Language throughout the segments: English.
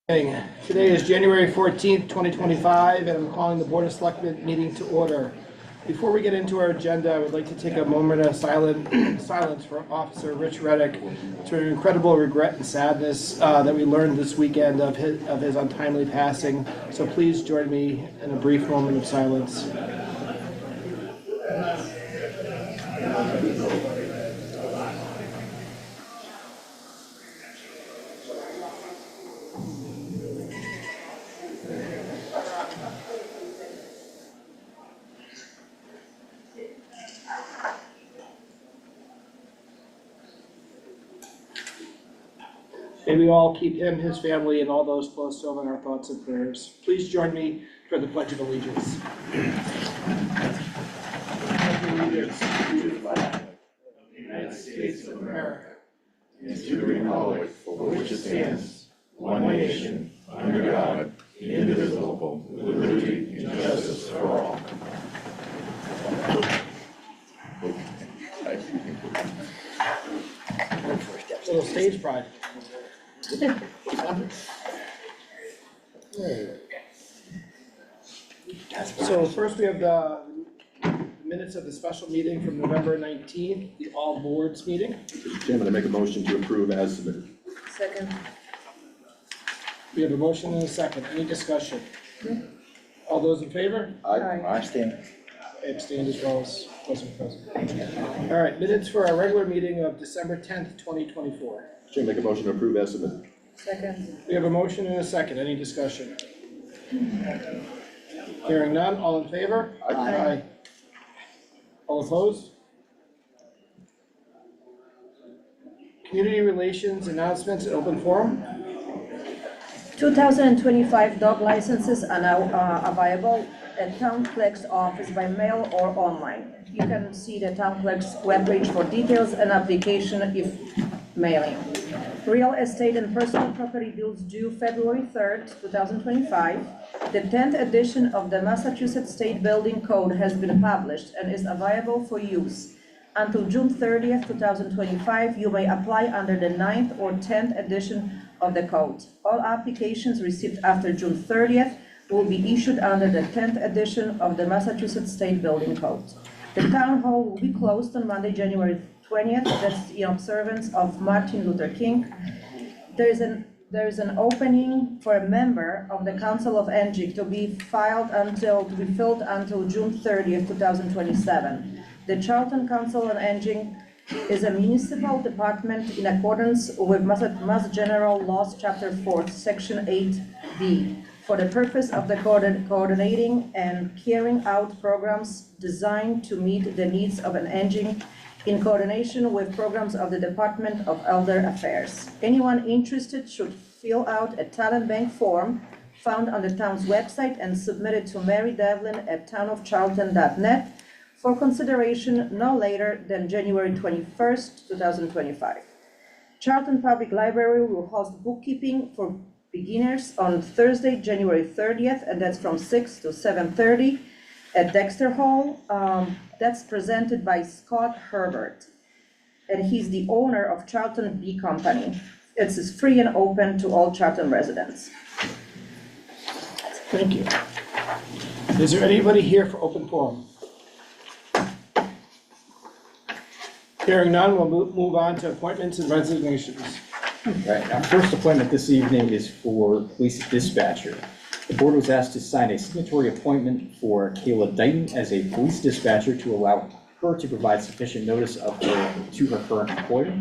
Today is January 14th, 2025, and I'm calling the Board of Selectmen meeting to order. Before we get into our agenda, I would like to take a moment of silence for Officer Rich Reddick to an incredible regret and sadness that we learned this weekend of his untimely passing. So please join me in a brief moment of silence. May we all keep him, his family, and all those close to him in our thoughts and prayers. Please join me for the Pledge of Allegiance. Allegiance to the flag of the United States of America and to the republic for which it stands, one nation, under God, indivisible, with liberty and justice for all. A little stage pride. So first we have the minutes of the special meeting from November 19th, the all boards meeting. Mr. Chairman, I make a motion to approve as submitted. Second. We have a motion and a second. Any discussion? All those in favor? Aye. I abstain. I abstained as well as wasn't present. All right, minutes for our regular meeting of December 10th, 2024. Mr. Chairman, make a motion to approve as submitted. Second. We have a motion and a second. Any discussion? Hearing none, all in favor? Aye. All opposed? Community relations announcements and open forum. 2025 dog licenses are now available at Town Clerk's office by mail or online. You can see the Town Clerk's webpage for details and application if mailing. Real estate and personal property bills due February 3rd, 2025. The 10th edition of the Massachusetts State Building Code has been published and is available for use. Until June 30th, 2025, you may apply under the 9th or 10th edition of the code. All applications received after June 30th will be issued under the 10th edition of the Massachusetts State Building Code. The town hall will be closed on Monday, January 20th. That's in observance of Martin Luther King. There is an opening for a member of the Council of Engic to be filled until June 30th, 2027. The Charlton Council on Aging is a municipal department in accordance with Mass General Laws, Chapter 4, Section 8B, for the purpose of the coordinating and carrying out programs designed to meet the needs of an aging in coordination with programs of the Department of Elder Affairs. Anyone interested should fill out a talent bank form found on the town's website and submit it to Mary Devlin at townofcharlton.net for consideration no later than January 21st, 2025. Charlton Public Library will host bookkeeping for beginners on Thursday, January 30th, and that's from 6 to 7:30 at Dexter Hall. That's presented by Scott Herbert, and he's the owner of Charlton Bee Company. It's free and open to all Charlton residents. Thank you. Is there anybody here for open forum? Hearing none, we'll move on to appointments and resignations. Right, our first appointment this evening is for police dispatcher. The board was asked to sign a signatory appointment for Kayla Dighton as a police dispatcher to allow her to provide sufficient notice to her current employer.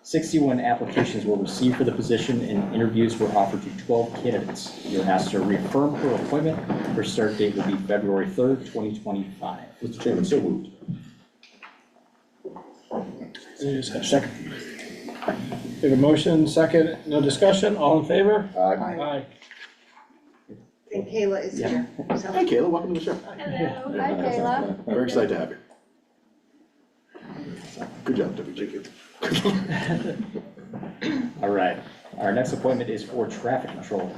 61 applications were received for the position and interviews were offered to 12 candidates. You're asked to reaffirm her appointment. Her start date will be February 3rd, 2025. Mr. Chairman, so moved. Second. We have a motion, second, no discussion, all in favor? Aye. Aye. And Kayla is here. Hi, Kayla, welcome to the show. Hello, hi Kayla. Very excited to have you. Good job, WJQ. All right, our next appointment is for traffic controller.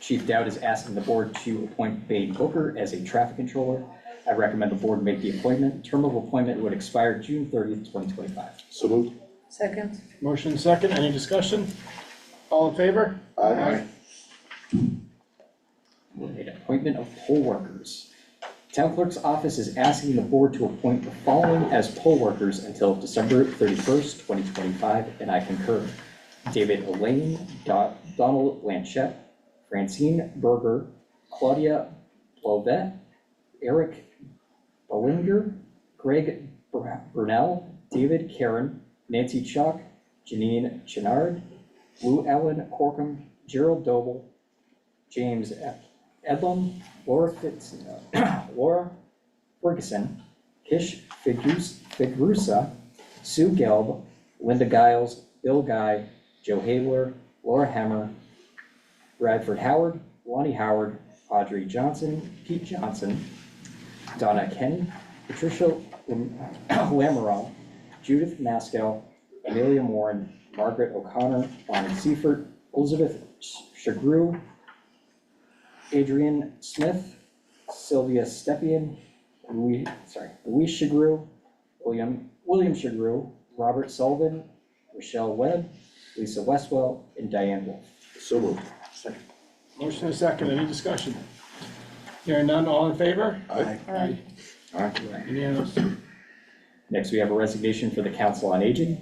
Chief Dowd is asking the board to appoint Babe Booker as a traffic controller. I recommend the board make the appointment. Term of appointment would expire June 30th, 2025. So moved. Second. Motion second, any discussion? All in favor? Aye. appointment of poll workers. Town clerk's office is asking the board to appoint the following as poll workers until December 31st, 2025, and I concur. David Elaine, Donald Blanchette, Francine Berger, Claudia Blovet, Eric Bollinger, Greg Brunel, David Karen, Nancy Chalk, Janine Chenard, Lou Ellen Corkum, Gerald Doble, James Edlum, Laura Ferguson, Kish Figurusa, Sue Gelb, Linda Giles, Bill Guy, Joe Habler, Laura Hammer, Bradford Howard, Lonnie Howard, Audrey Johnson, Pete Johnson, Donna Kenny, Patricia Lamoureux, Judith Maskell, Amelia Morin, Margaret O'Connor, Bonnie Seifert, Elizabeth Chagru, Adrian Smith, Sylvia Stepien, Louis Chagru, William Chagru, Robert Sullivan, Rochelle Webb, Lisa Westwell, and Diane Wolf. So moved. Second. Motion and a second, any discussion? Hearing none, all in favor? Aye. Aye. Unanimous. Next, we have a resignation for the Council on Aging.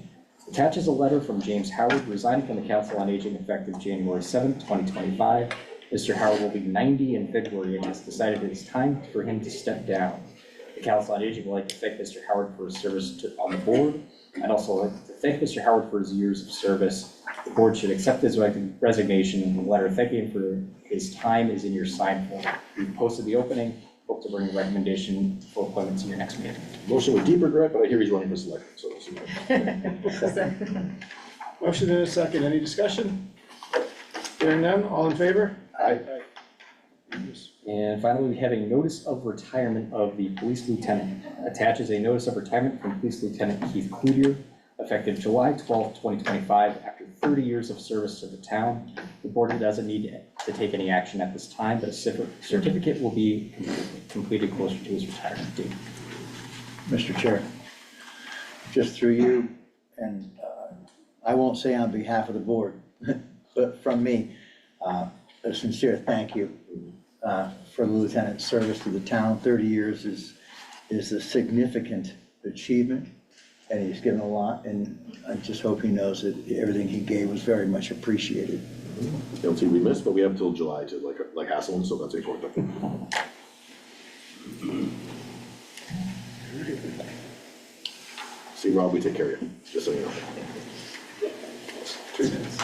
Attaches a letter from James Howard resigning from the Council on Aging effective January 7th, 2025. Mr. Howard will be 90 in February and has decided it is time for him to step down. The Council on Aging would like to thank Mr. Howard for his service on the board. I'd also like to thank Mr. Howard for his years of service. The board should accept his resignation, and the letter thanking him for his time is in your sign form. We've posted the opening, hope to bring a recommendation for appointment to your next meeting. Motion with deep regret, but I hear he's running for selectman, so. Motion and a second, any discussion? Hearing none, all in favor? Aye. And finally, we have a notice of retirement of the police lieutenant. Attaches a notice of retirement from Police Lieutenant Keith Cloutier, effective July 12th, 2025, after 30 years of service to the town. The board doesn't need to take any action at this time, but a certificate will be completed closer to his retirement date. Mr. Chair, just through you, and I won't say on behalf of the board, but from me, a sincere thank you for the lieutenant's service to the town. 30 years is a significant achievement, and he's given a lot, and I just hope he knows that everything he gave was very much appreciated. He'll be missed, but we have till July to like hassle him, so that's important. See, Rob, we take care of you, just so you know. 3 minutes.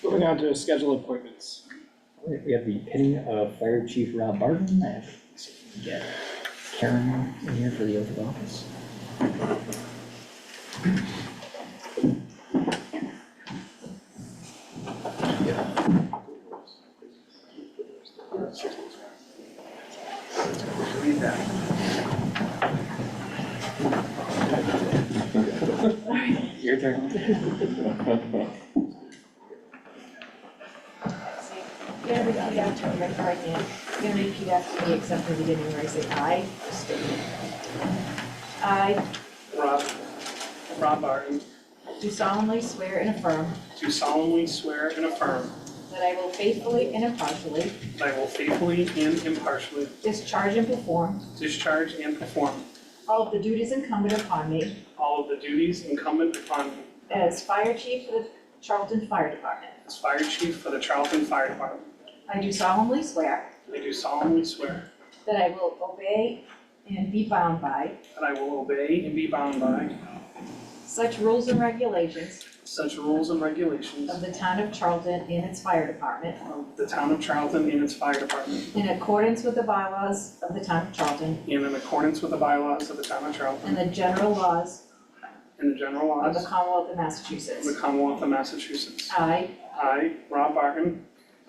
Moving on to schedule appointments. All right, we have the pinning of Fire Chief Rob Barton. I have to get Karen in here for the oath of office. Your turn. You're gonna repeat after me, right hand. You're gonna repeat after me, except for the beginning where I say I. Just state it. I Rob Barton, do solemnly swear and affirm do solemnly swear and affirm that I will faithfully and impartially that I will faithfully and impartially discharge and perform discharge and perform all of the duties incumbent upon me all of the duties incumbent upon me as Fire Chief for the Charlton Fire Department. as Fire Chief for the Charlton Fire Department. I do solemnly swear I do solemnly swear that I will obey and be bound by that I will obey and be bound by such rules and regulations such rules and regulations of the town of Charlton and its fire department, of the town of Charlton and its fire department, in accordance with the bylaws of the town of Charlton and in accordance with the bylaws of the town of Charlton and the general laws and the general of the laws Commonwealth of of Massachusetts. the Commonwealth of Massachusetts. I I, Rob Barton,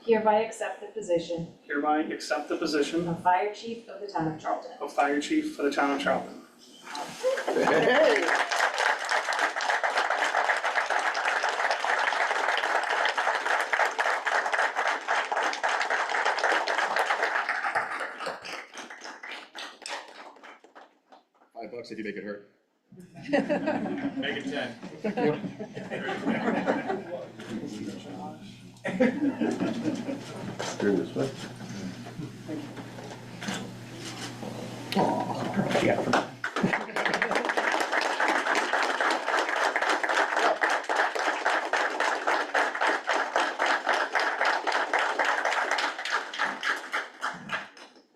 hereby accept the position hereby accept the position of Fire Chief of the town of Charlton. of Fire Chief for the town of Charlton. Hey! $5 if you make it hurt. Make it 10. During this, right?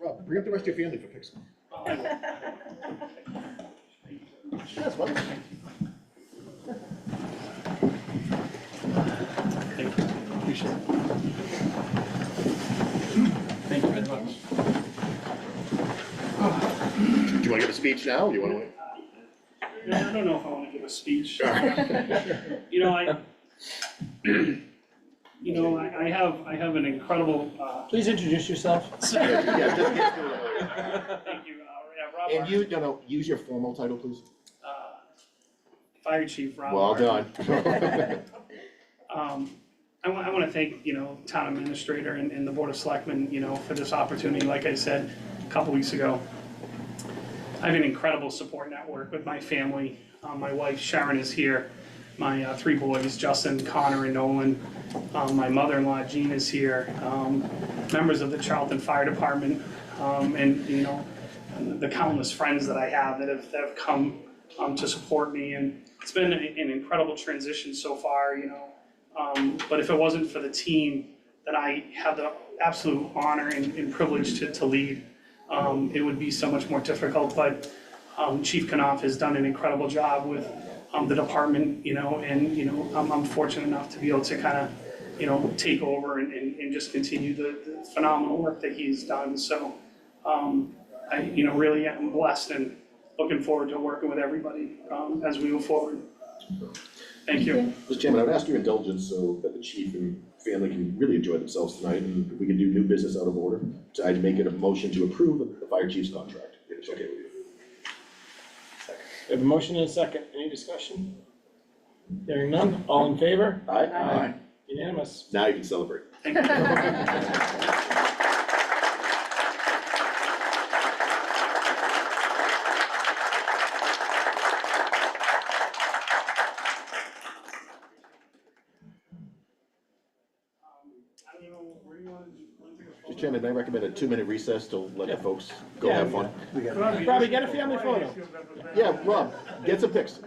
Rob, bring up the rest of your family for pics. Yes, well. Thank you. Appreciate it. Thank you very much. Do you want to give a speech now, or do you want to wait? I don't know if I want to give a speech. You know, I have an incredible, Please introduce yourself. Yeah, just get through it. thank you, yeah, Rob And Barton, you, no, use your formal title, please. Fire Chief Rob Well Barton. done. I want to thank, Town Administrator and the Board of Selectmen, for this opportunity. Like I said a couple weeks ago, I have an incredible support network with my family. My wife Sharon is here. My 3 boys, Justin, Connor, and Nolan. My mother-in-law Jean is here. Members of the Charlton Fire Department, and the countless friends that I have that have come to support me. And it's been an incredible transition so far. But if it wasn't for the team that I had the absolute honor and privilege to lead, it would be so much more difficult. But Chief Knopf has done an incredible job with the department, and I'm fortunate enough to be able to kind of take over and just continue the phenomenal work that he's done. So I really am blessed and looking forward to working with everybody as we move forward. Thank you. Mr. Chairman, I would ask your indulgence so that the chief and family can really enjoy themselves tonight, and if we can do new business out of order. So I'd make it a motion to approve the fire chief's contract, if it's okay with you. We have a motion and a second. Any discussion? Hearing none. All in favor? Aye? Unanimous. Now you can celebrate. Thank you. I don't know, where do you want to take Mr. Chairman, I recommend a 2-minute recess to let the folks go have fun. Robbie, get a family photo. Yeah, Rob, get some pics.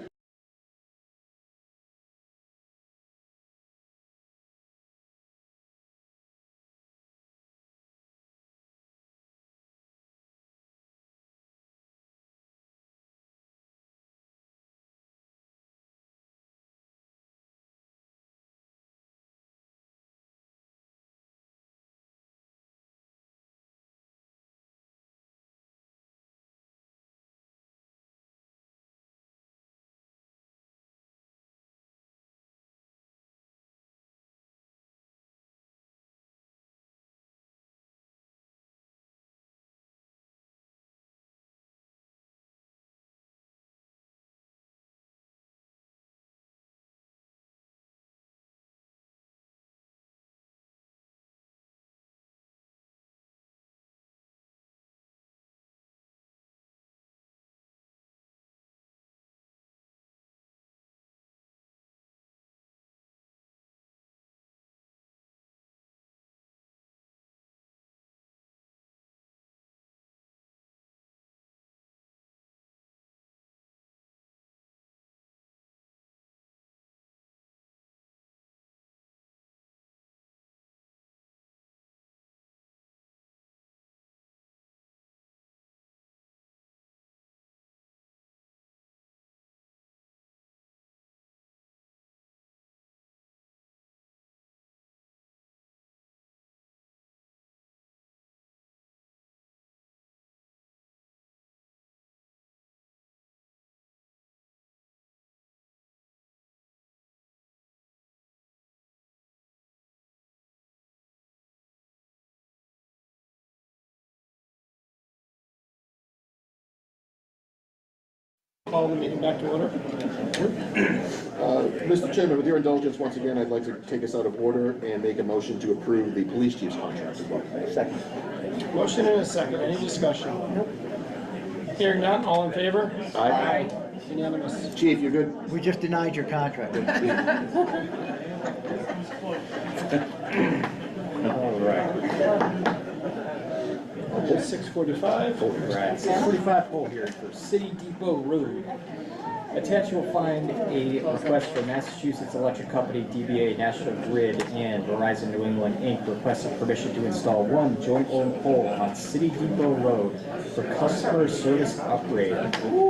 Call the meeting back to order. Mr. Chairman, with your indulgence, once again, I'd like to take us out of order and make a motion to approve the police chief's contract as well. Second. Motion and a second. Any discussion? Hearing none. All in favor? Aye? Unanimous. Chief, you're good? We just denied your contract. All right. at 6:45. Right, 6:45 poll hearing for City Depot Road. Attached, you'll find a request from Massachusetts Electric Company, DBA National Grid, and Verizon New England, Inc. requesting permission to install one joint-owned pole on City Depot Road for customer service upgrade.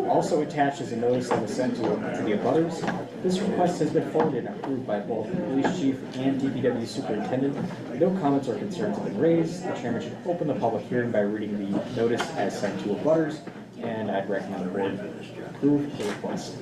Also attached is a notice that was sent to the abutters. This request has been forwarded and approved by both the police chief and DPW superintendent. No comments or concerns have been raised. The chairman should open the public hearing by reading the notice as sent to abutters, and I'd recommend the board approve the request.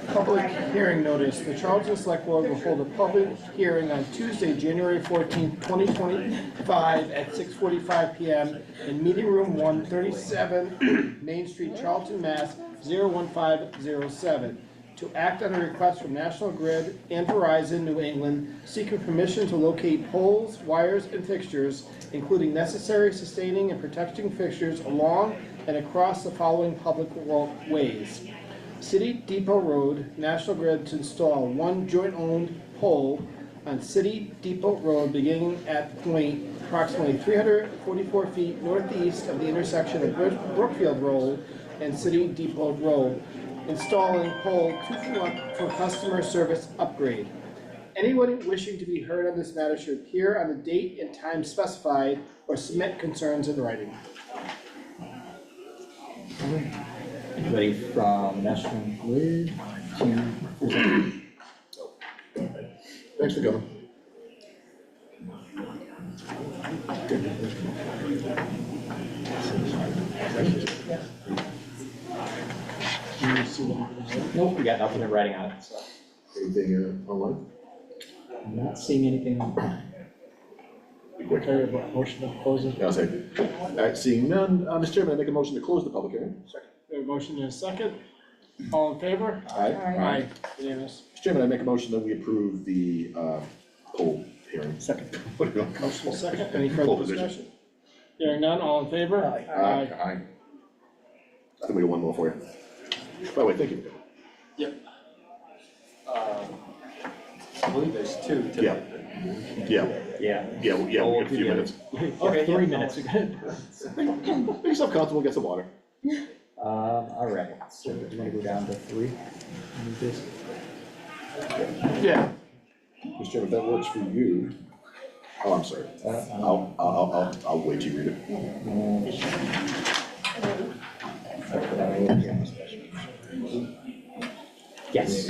Public hearing notice. The Charlton Select Board will hold a public hearing on Tuesday, January 14th, 2025 at 6:45 PM in Meeting Room 137, Main Street, Charlton, Mass. 01507, to act on a request from National Grid and Verizon New England seeking permission to locate poles, wires, and fixtures, including necessary sustaining and protecting fixtures along and across the following public ways. City Depot Road, National Grid to install one joint-owned pole on City Depot Road beginning at point approximately 344 feet northeast of the intersection of Brookfield Road and City Depot Road, installing pole 2 foot for customer service upgrade. Anyone wishing to be heard on this matter should appear on the date and time specified or submit concerns in writing. Anybody from National Grid to present? Thanks for coming. Nope, we got nothing in writing on it, so Anything online? I'm not seeing anything. Be quick. Carry a motion to close it. I'll say. All right, seeing none, Mr. Chairman, I make a motion to close the public hearing. Second. We have a motion and a second. All in favor? Aye. Aye. Unanimous. Mr. Chairman, I make a motion that we approve the poll hearing. Second. What do you want? Motion and second. Any Full further position. discussion? Hearing none, all in favor? Aye. Aye. I think we got one more for you. By the way, thank you. I believe there's two Yeah. today. Yeah, Yeah. we got a few minutes. Okay, 3 minutes. Make yourself comfortable, get some water. All right, so do you want to go down to 3? New business? Yeah. Mr. Chairman, if that works for you. Oh, I'm sorry. I'll wait till you read it. Yes.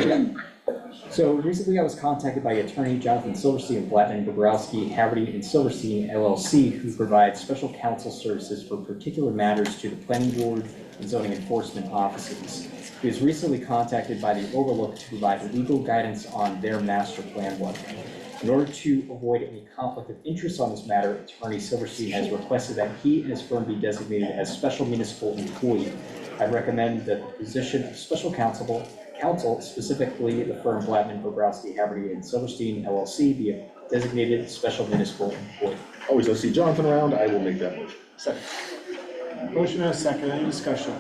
So recently I was contacted by attorney Jonathan Silverstein of Blattman, Bobrowski, Haverty, and Silverstein LLC, who provide special counsel services for particular matters to the planning board and zoning enforcement offices. He was recently contacted by the Overlook to provide legal guidance on their master plan work. In order to avoid any conflict of interest on this matter, attorney Silverstein has requested that he and his firm be designated as special municipal employee. I recommend that the position of special counsel, specifically the firm Blattman, Bobrowski, Haverty, and Silverstein LLC, be a designated special municipal employee. Always, I see Jonathan around, I will make that motion. Second. Motion and a second. Any discussion?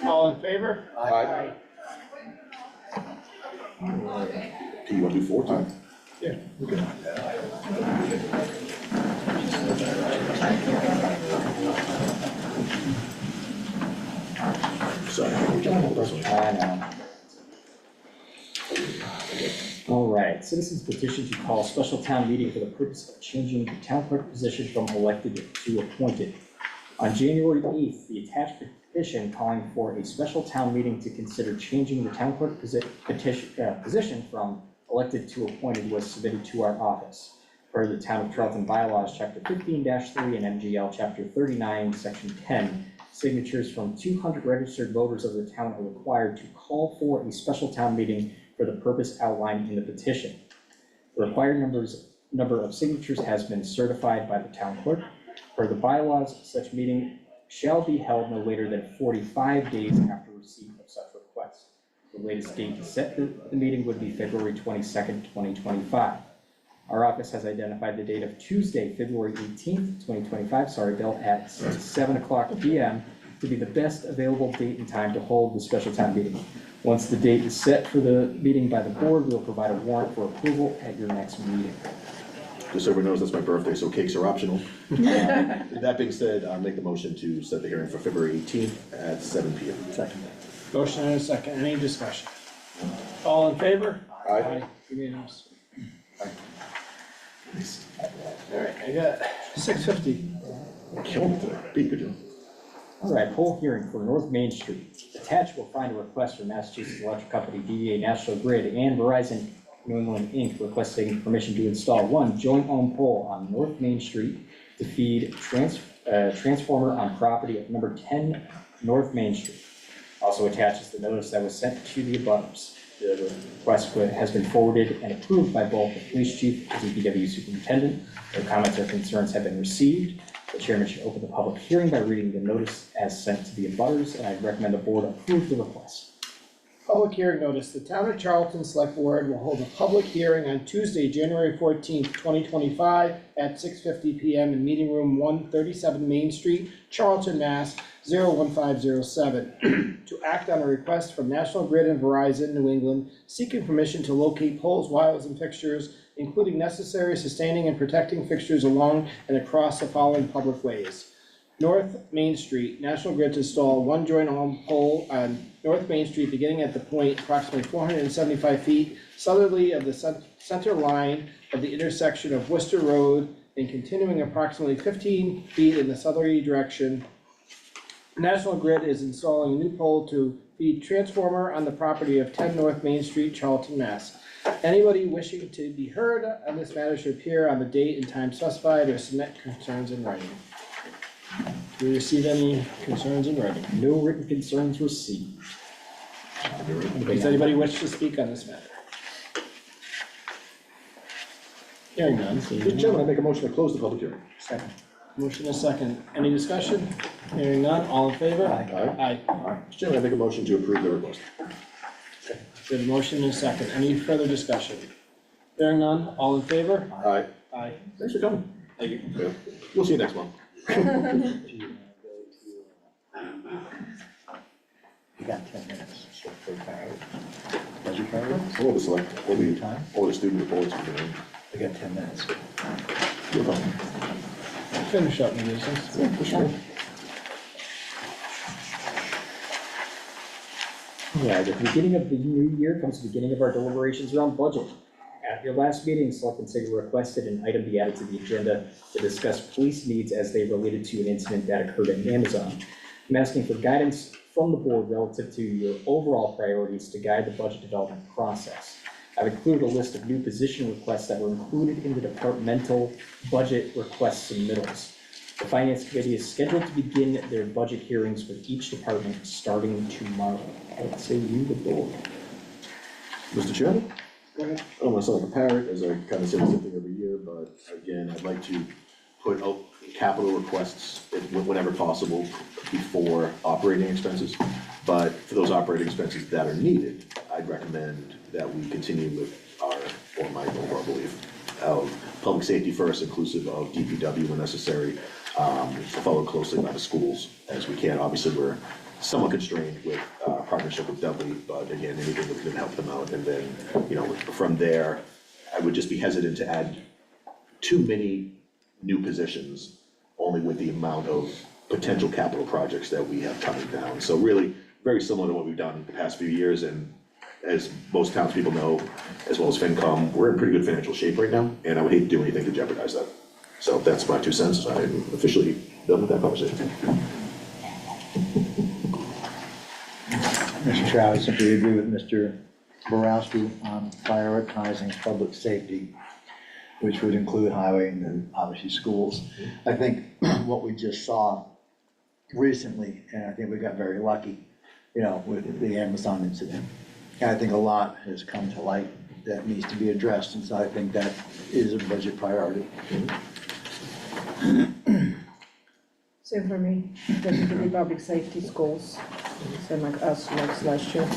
All in favor? Aye. Do you want to do 4 too? Yeah. Okay. Sorry. I know. All right, citizens petition to call a special town meeting for the purpose of changing the town clerk position from elected to appointed. On January 8th, the attached petition calling for a special town meeting to consider changing the town clerk position from elected to appointed was submitted to our office. Per the Town of Charlton bylaws, chapter 15-3 and MGL chapter 39, section 10, signatures from 200 registered voters of the town are required to call for a special town meeting for the purpose outlined in the petition. The required number of signatures has been certified by the town clerk. Per the bylaws, such meeting shall be held no later than 45 days after receipt of such request. The latest date to set the meeting would be February 22nd, 2025. Our office has identified the date of Tuesday, February 18th, 2025, Bill, at 7:00 PM to be the best available date and time to hold the special town meeting. Once the date is set for the meeting by the board, we'll provide a warrant for approval at your next meeting. just so everyone knows, that's my birthday, so cakes are optional. That being said, I'll make the motion to set the hearing for February 18th at 7 PM. Second. Motion and a second, any discussion? All in favor? Aye. Unanimous. All right, I got 6:50. Killing it today. Pete, good job. All right, poll hearing for North Main Street. Attached will find a request from Massachusetts Electric Company, DBA National Grid, and Verizon New England Inc. requesting permission to install one joint-owned pole on North Main Street to feed transformer on property at number 10 North Main Street. Also attaches the notice that was sent to the abutters. The request has been forwarded and approved by both the police chief and DPW superintendent. No comments or concerns have been received. The chairman should open the public hearing by reading the notice as sent to the abutters, and I recommend the board approve the request. Public hearing notice, the Town of Charlton Select Board will hold a public hearing on Tuesday, January 14th, 2025 at 6:50 PM in Meeting Room 137 Main Street, Charlton, Mass. 01507, to act on a request from National Grid and Verizon New England seeking permission to locate poles, wires, and fixtures, including necessary sustaining and protecting fixtures along and across the following public ways. North Main Street, National Grid to install one joint-owned pole on North Main Street beginning at the point approximately 475 feet southerly of the center line of the intersection of Worcester Road and continuing approximately 15 feet in the southerly direction. National Grid is installing a new pole to feed transformer on the property of 10 North Main Street, Charlton, Mass. Anybody wishing to be heard on this matter should appear on the date and time specified or submit concerns in writing. Do we receive any concerns in writing? No written concerns received. Does anybody wish to speak on this matter? Hearing none. Mr. Chairman, I make a motion to close the public hearing. Second. Motion is second. Any discussion? Hearing none. All in favor? Aye. Aye. Mr. Chairman, I make a motion to approve the request. Good, motion is second. Any further discussion? Hearing none. All in favor? Aye. Aye. Thanks for coming. Thank you. Yeah. We'll see you next month. You got 10 minutes. For priority. Budget priorities? Or the select, or the, Time? or the student reports. I got 10 minutes. No problem. Finish up the business. Yeah, for sure. Yeah, at the beginning of the new year comes the beginning of our deliberations around budget. At your last meeting, Selectman Sigel requested an item be added to the agenda to discuss police needs as they related to an incident that occurred at Amazon. I'm asking for guidance from the board relative to your overall priorities to guide the budget development process. I've included a list of new position requests that were included in the departmental budget request submittals. The Finance Committee is scheduled to begin their budget hearings with each department starting tomorrow. Let's say you, the board. Mr. Chairman? Go ahead. I don't want to sound like a parrot, as I kind of say the same thing every year, but again, I'd like to put out capital requests whenever possible before operating expenses. But for those operating expenses that are needed, I'd recommend that we continue with my overall belief of public safety first, inclusive of DPW when necessary, followed closely by the schools as we can. Obviously, we're somewhat constrained with partnership with Dudley, but again, anything that can help them out. And then, from there, I would just be hesitant to add too many new positions, only with the amount of potential capital projects that we have coming down. So really, very similar to what we've done the past few years, and as most townspeople know, as well as FinCom, we're in pretty good financial shape right now, and I would hate to do anything to jeopardize that. So that's my 2 cents. I'm officially done with that conversation. Mr. Chair, I simply agree with Mr. Borowski on prioritizing public safety, which would include highway and then obviously schools. I think what we just saw recently, and I think we got very lucky, with the Amazon incident. And I think a lot has come to light that needs to be addressed, and so I think that is a budget priority. Same for me, definitely public safety, schools, same like us, like last year.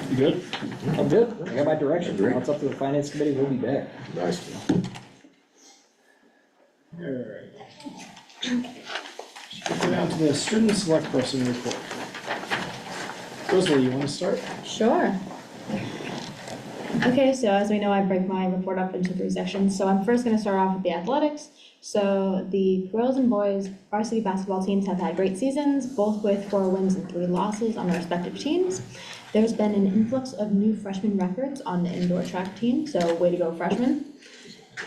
You good? I'm good. I got my direction. Now it's up to the Finance Committee. We'll be back. Nice. Alright. Go down to the student select person report. Rosalie, you wanna start? Sure. Okay, so as we know, I break my report up into 3 sections. So I'm first gonna start off with the athletics. So the girls and boys varsity basketball teams have had great seasons, both with 4 wins and 3 losses on their respective teams. There's been an influx of new freshman records on the indoor track team, so way to go freshmen.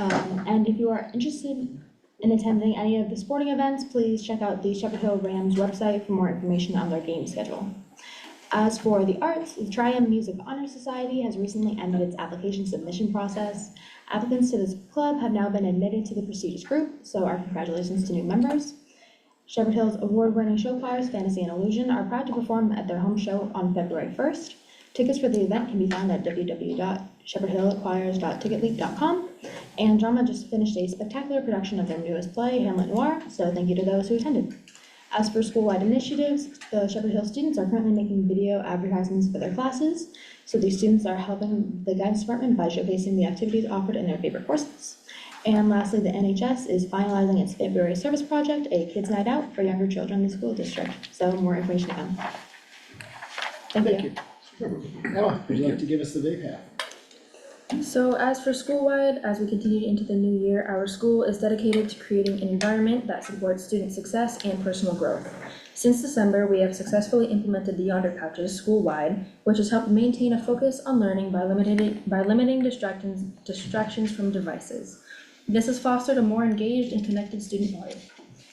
And if you are interested in attending any of the sporting events, please check out the Shepherd Hill Rams website for more information on their game schedule. As for the arts, the Triumph Music Honor Society has recently ended its application submission process. Applicants to this club have now been admitted to the prestigious group, so our congratulations to new members. Shepherd Hill's award-winning show choirs, Fantasy and Illusion, are proud to perform at their home show on February 1st. Tickets for the event can be found at www.shepherdhillchoirs.ticketleap.com. And Drama just finished a spectacular production of their newest play, Hamlet Noir, so thank you to those who attended. As for school-wide initiatives, the Shepherd Hill students are currently making video advertisements for their classes. So these students are helping the guidance department by showcasing the activities offered in their favorite courses. And lastly, the NHS is finalizing its February service project, a kids' night out for younger children in the school district. So more information to come. Thank you. Emma, would you like to give us the day path? So as for school-wide, as we continue into the new year, our school is dedicated to creating an environment that supports student success and personal growth. Since December, we have successfully implemented the Yonder Pouches school-wide, which has helped maintain a focus on learning by limiting distractions from devices. This has fostered a more engaged and connected student body.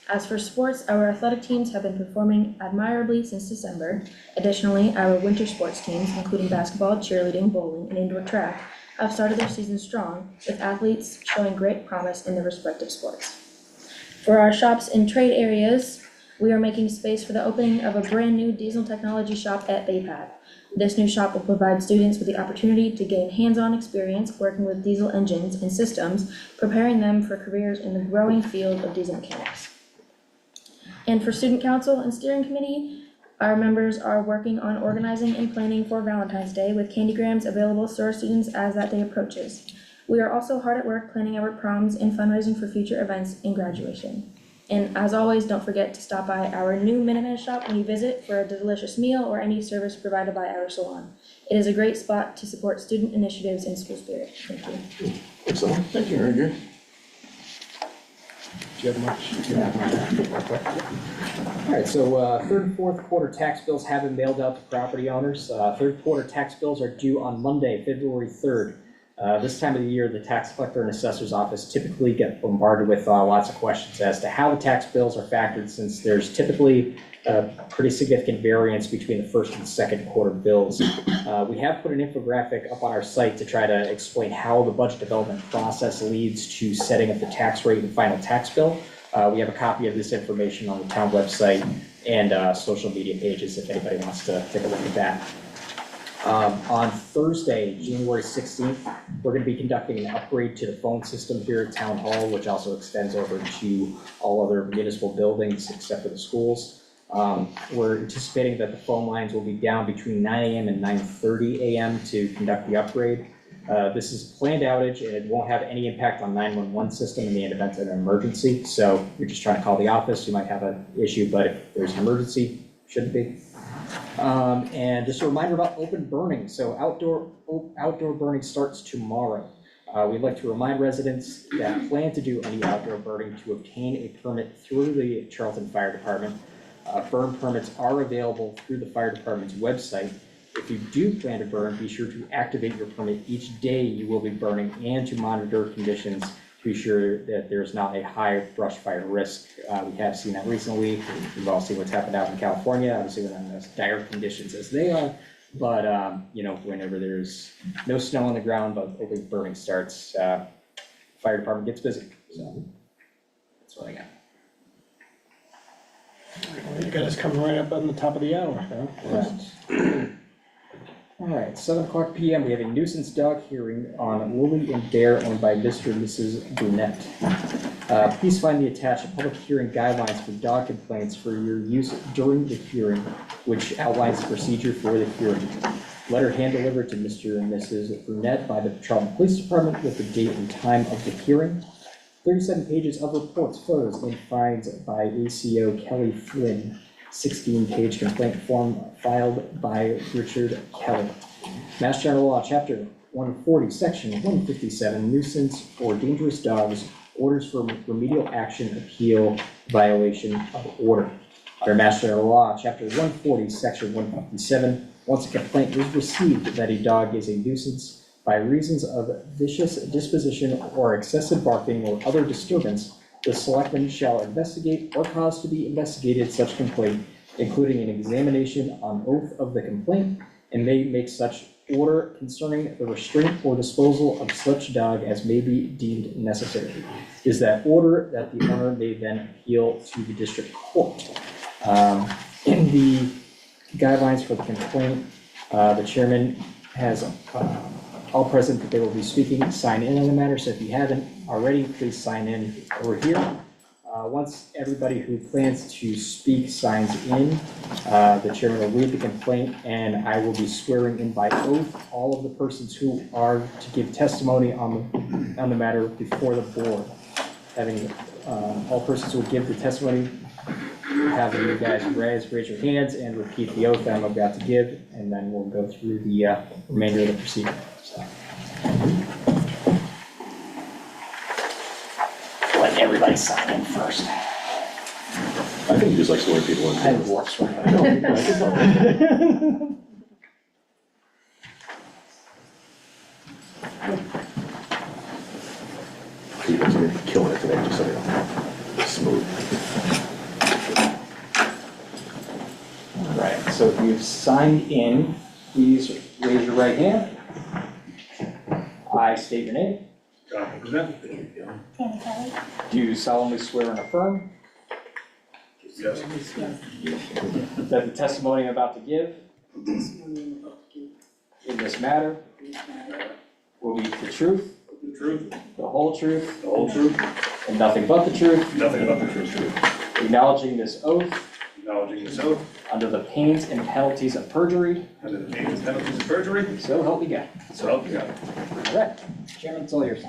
As for sports, our athletic teams have been performing admirably since December. Additionally, our winter sports teams, including basketball, cheerleading, bowling, and indoor track, have started their season strong, with athletes showing great promise in their respective sports. For our shops and trade areas, we are making space for the opening of a brand-new diesel technology shop at Baypath. This new shop will provide students with the opportunity to gain hands-on experience working with diesel engines and systems, preparing them for careers in the growing field of diesel mechanics. And for student council and steering committee, our members are working on organizing and planning for Valentine's Day with candygrams available to our students as that day approaches. We are also hard at work planning our proms and fundraising for future events and graduation. And as always, don't forget to stop by our new Minuteman shop when you visit for a delicious meal or any service provided by our salon. It is a great spot to support student initiatives and school spirit. Thank you. Excellent, thank you, very good. Do you have much? All right, so third and fourth quarter tax bills have been mailed out to property owners. Third quarter tax bills are due on Monday, February 3rd. This time of the year, the tax collector and assessor's office typically get bombarded with lots of questions as to how the tax bills are factored, since there's typically a pretty significant variance between the first and second quarter bills. We have put an infographic up on our site to try to explain how the budget development process leads to setting up the tax rate and final tax bill. We have a copy of this information on the town website and social media pages if anybody wants to take a look at that. On Thursday, January 16th, we're going to be conducting an upgrade to the phone system here at Town Hall, which also extends over to all other municipal buildings except for the schools. We're anticipating that the phone lines will be down between 9 a.m. and 9:30 a.m. to conduct the upgrade. This is a planned outage and it won't have any impact on 911 system in the event of an emergency. So you're just trying to call the office, you might have an issue, but if there's an emergency, shouldn't be. And just a reminder about open burning. So outdoor burning starts tomorrow. We'd like to remind residents that plan to do any outdoor burning to obtain a permit through the Charlton Fire Department. Burn permits are available through the fire department's website. If you do plan to burn, be sure to activate your permit each day you will be burning and to monitor conditions to be sure that there's not a high brush fire risk. We have seen that recently. We've all seen what's happened out in California. Obviously, we're not in as dire conditions as they are, but whenever there's no snow on the ground but open burning starts, fire department gets busy. So that's what I got. Well, you got us coming right up on the top of the hour, huh? Right. All right, 7:00 p.m. we have a nuisance dog hearing on Woolly and Bear owned by Mr. and Mrs. Brunette. Please find the attached public hearing guidelines for dog complaints for your use during the hearing, which outlines the procedure for the hearing. Letter hand delivered to Mr. and Mrs. Brunette by the Charlton Police Department with the date and time of the hearing. 37 pages of reports, photos, and fines by ACO Kelly Flynn. 16-page complaint form filed by Richard Kelly. Mass General Law, Chapter 140, Section 157, nuisance or dangerous dogs, orders for remedial action, appeal, violation of order. Under Mass General Law, Chapter 140, Section 157, once a complaint is received that a dog is a nuisance by reasons of vicious disposition or excessive barking or other disturbance, the selectman shall investigate or cause to be investigated such complaint, including an examination on oath of the complaint, and may make such order concerning the restraint or disposal of such dog as may be deemed necessary. Is that order that the owner may then appeal to the district court. In the guidelines for the complaint, the chairman has all present that they will be speaking, sign in on the matter, so if you haven't already, please sign in over here. Once everybody who plans to speak signs in, the chairman will read the complaint, and I will be swearing in by oath all of the persons who are to give testimony on the matter before the board. Having all persons who will give the testimony, having you guys raise your hands and repeat the oath that I'm about to give, and then we'll go through the remainder of the procedure. So. Let everybody sign in first. I think you just like swearing people in. I love swearing. I know, I can tell. People's gonna be killing it today, just so you know. Smooth. All right, so if you've signed in, please raise your right hand. I state your name. Do you solemnly swear and affirm Yes. that the testimony I'm about to give in this matter will be the truth, The truth, the whole truth, the whole truth, and nothing but the truth, nothing about the truth, acknowledging this oath acknowledging this oath under the pains and penalties of perjury, under the pains and penalties of perjury, so help me God. so help me God. All right, Chairman, it's all yours.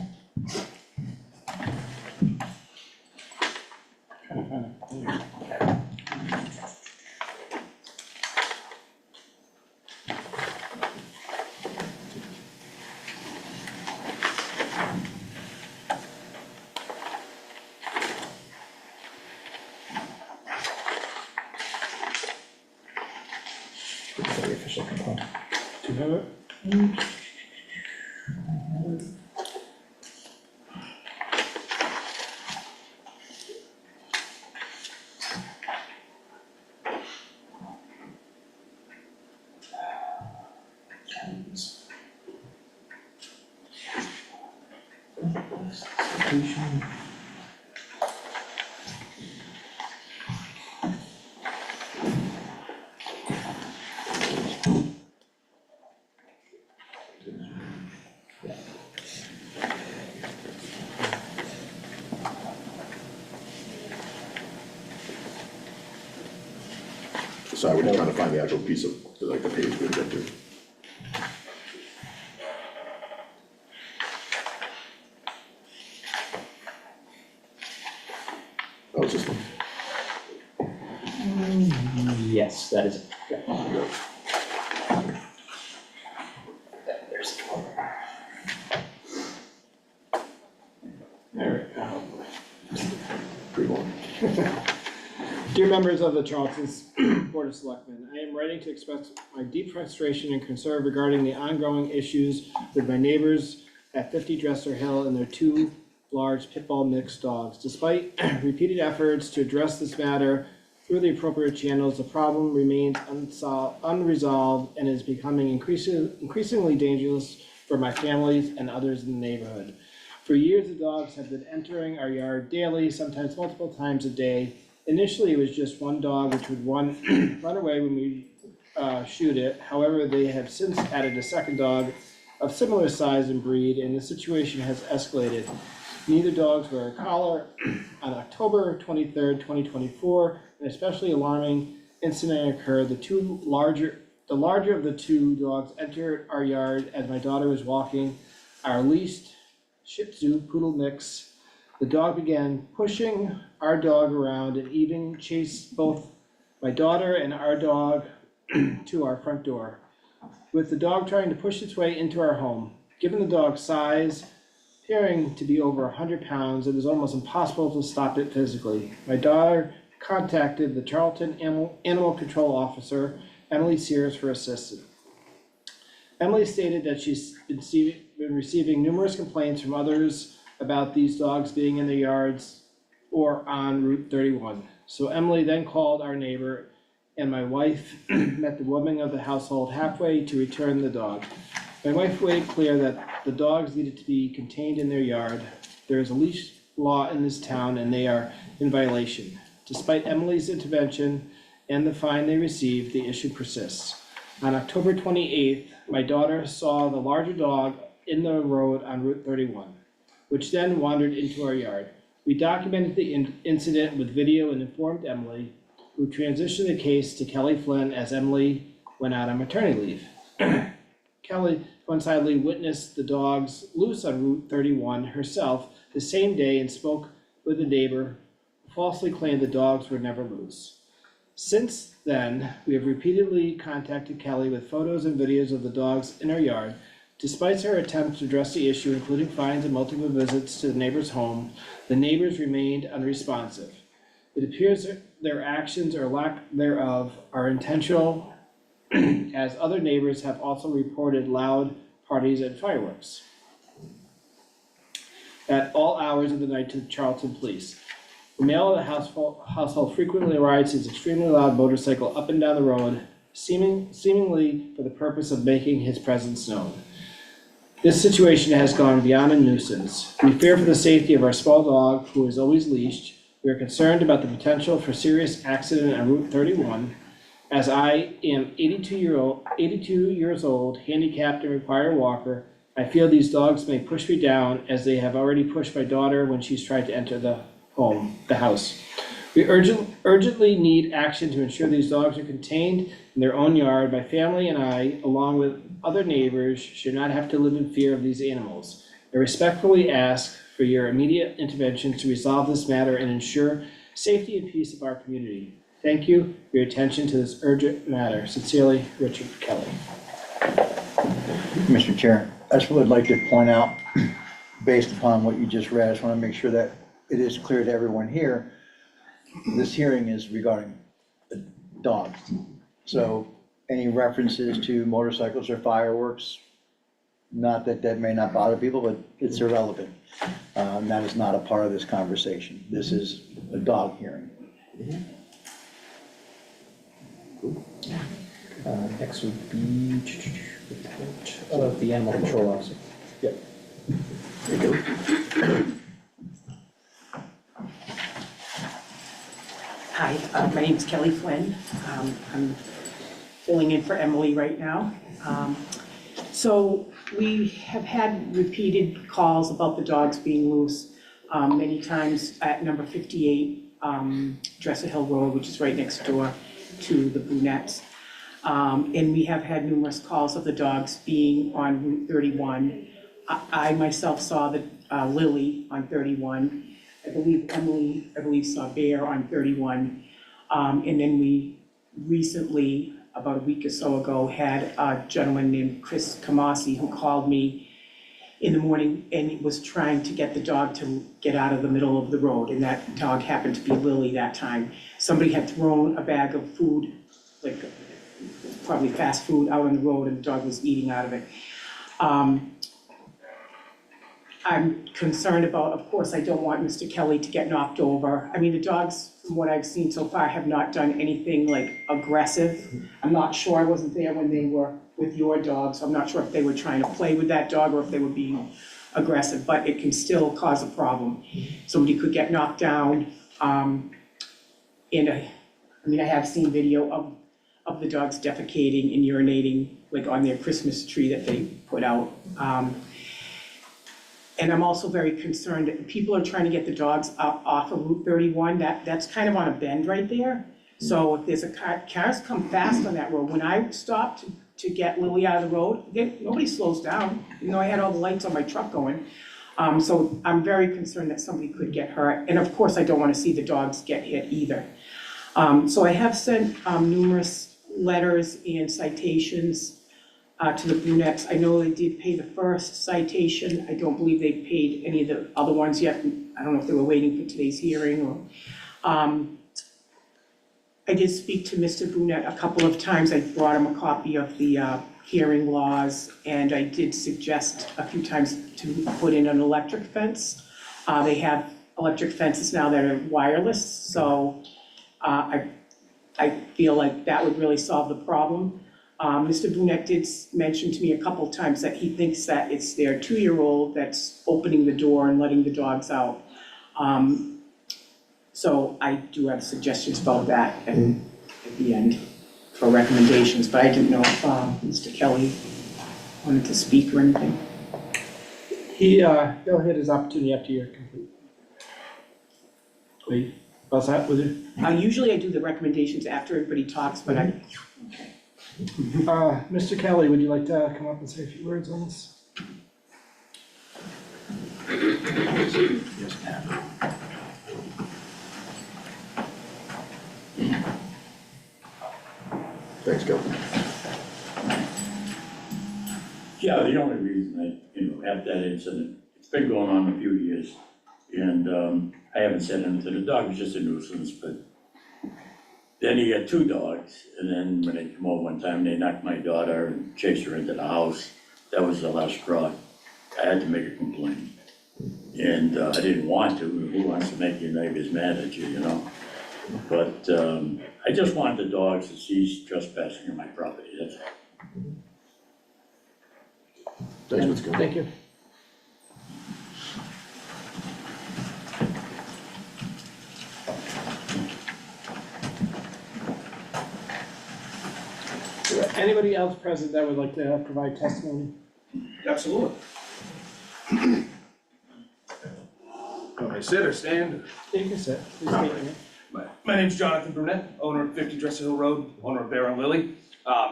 The official complaint. Do you have it? Sorry, we're just trying to find the actual piece of, like, the page we'll get to. Oh, it's this one. Yes, that is it. Yeah. There's the one. There we go. Pretty long. Dear members of the Charlton Board of Selectmen, I am writing to express my deep frustration and concern regarding the ongoing issues with my neighbors at 50 Dresser Hill and their two large pit bull mixed dogs. Despite repeated efforts to address this matter through the appropriate channels, the problem remains unresolved and is becoming increasingly dangerous for my families and others in the neighborhood. For years, the dogs have been entering our yard daily, sometimes multiple times a day. Initially, it was just one dog which would run away when we shoot it. However, they have since added a second dog of similar size and breed, and the situation has escalated. Neither dogs were a collar. On October 23rd, 2024, an especially alarming incident occurred. The larger of the two dogs entered our yard as my daughter was walking our leased Shih Tzu poodle mix. The dog began pushing our dog around and even chased both my daughter and our dog to our front door, with the dog trying to push its way into our home. Given the dog's size, appearing to be over 100 pounds, it was almost impossible to stop it physically. My daughter contacted the Charlton Animal Control Officer, Emily Sears, for assistance. Emily stated that she's been receiving numerous complaints from others about these dogs being in their yards or on Route 31. So Emily then called our neighbor, and my wife met the woman of the household halfway to return the dog. My wife made it clear that the dogs needed to be contained in their yard. There is a leash law in this town, and they are in violation. Despite Emily's intervention and the fine they received, the issue persists. On October 28th, my daughter saw the larger dog in the road on Route 31, which then wandered into our yard. We documented the incident with video and informed Emily, who transitioned the case to Kelly Flynn as Emily went out on maternity leave. Kelly coincidentally witnessed the dogs loose on Route 31 herself the same day and spoke with a neighbor who falsely claimed the dogs were never loose. Since then, we have repeatedly contacted Kelly with photos and videos of the dogs in our yard. Despite her attempts to address the issue, including fines and multiple visits to the neighbor's home, the neighbors remained unresponsive. It appears that their actions or lack thereof are intentional, as other neighbors have also reported loud parties and fireworks at all hours of the night to the Charlton Police. The male of the household frequently rides his extremely loud motorcycle up and down the road, seemingly for the purpose of making his presence known. This situation has gone beyond a nuisance. We fear for the safety of our small dog, who is always leashed. We are concerned about the potential for serious accident on Route 31. As I am 82 years old, handicapped and require a walker, I feel these dogs may push me down, as they have already pushed my daughter when she's tried to enter the house. We urgently need action to ensure these dogs are contained in their own yard. My family and I, along with other neighbors, should not have to live in fear of these animals. I respectfully ask for your immediate intervention to resolve this matter and ensure safety and peace of our community. Thank you for your attention to this urgent matter. Sincerely, Richard Kelly. Mr. Chair, I just would like to point out, based upon what you just read, I just want to make sure that it is clear to everyone here, this hearing is regarding the dogs. So any references to motorcycles or fireworks, not that that may not bother people, but it's irrelevant. That is not a part of this conversation. This is a dog hearing. Next would be report of the animal control officer. Yep. Hi, my name's Kelly Flynn. I'm filling in for Emily right now. So we have had repeated calls about the dogs being loose, many times at number 58 Dresser Hill Road, which is right next door to the Brunettes. And we have had numerous calls of the dogs being on Route 31. I myself saw the Lily on 31. I believe Emily saw Bear on 31. And then we recently, about a week or so ago, had a gentleman named Chris Kamasi who called me in the morning and was trying to get the dog to get out of the middle of the road. And that dog happened to be Lily that time. Somebody had thrown a bag of food, like probably fast food, out on the road, and the dog was eating out of it. I'm concerned about, of course, I don't want Mr. Kelly to get knocked over. I mean, the dogs, from what I've seen so far, have not done anything like aggressive. I'm not sure, I wasn't there when they were with your dog, so I'm not sure if they were trying to play with that dog or if they were being aggressive, but it can still cause a problem. Somebody could get knocked down. I have seen video of the dogs defecating and urinating, like on their Christmas tree that they put out. And I'm also very concerned that people are trying to get the dogs off of Route 31. That's kind of on a bend right there. So if there's cars come fast on that road. When I stopped to get Lily out of the road, nobody slows down, even though I had all the lights on my truck going. So I'm very concerned that somebody could get hurt. And of course, I don't want to see the dogs get hit either. So I have sent numerous letters and citations to the Brunettes. I know they did pay the first citation. I don't believe they paid any of the other ones yet. I don't know if they were waiting for today's hearing or, I did speak to Mr. Brunette a couple of times. I brought him a copy of the hearing laws, and I did suggest a few times to put in an electric fence. They have electric fences now that are wireless, so I feel like that would really solve the problem. Mr. Brunette did mention to me a couple of times that he thinks that it's their 2-year-old that's opening the door and letting the dogs out. So I do have suggestions about that at the end for recommendations, but I didn't know if Mr. Kelly wanted to speak or anything. He'll hit his opportunity after you're complete. Wait, what's that with you? Usually I do the recommendations after everybody talks, but okay. Mr. Kelly, would you like to come up and say a few words on this? Yes, Pat. Thanks, Gil. Yeah, the only reason I, had that incident, it's been going on a few years, and, I haven't said anything, the dog was just a nuisance, but then he had 2 dogs, and then when they come over one time, they knocked my daughter and chased her into the house. That was the last straw. I had to make a complaint, and, I didn't want to. Who wants to make your neighbors mad at you, But, I just want the dogs to cease trespassing on my property, that's all. Thanks, Mr. Gil. Thank you. Anybody else present that would like to provide testimony? Absolutely. Okay, sit or stand? You can sit, please state your name. My name's Jonathan Brunette, owner of 50 Dresser Hill Road, owner of Bear and Lily.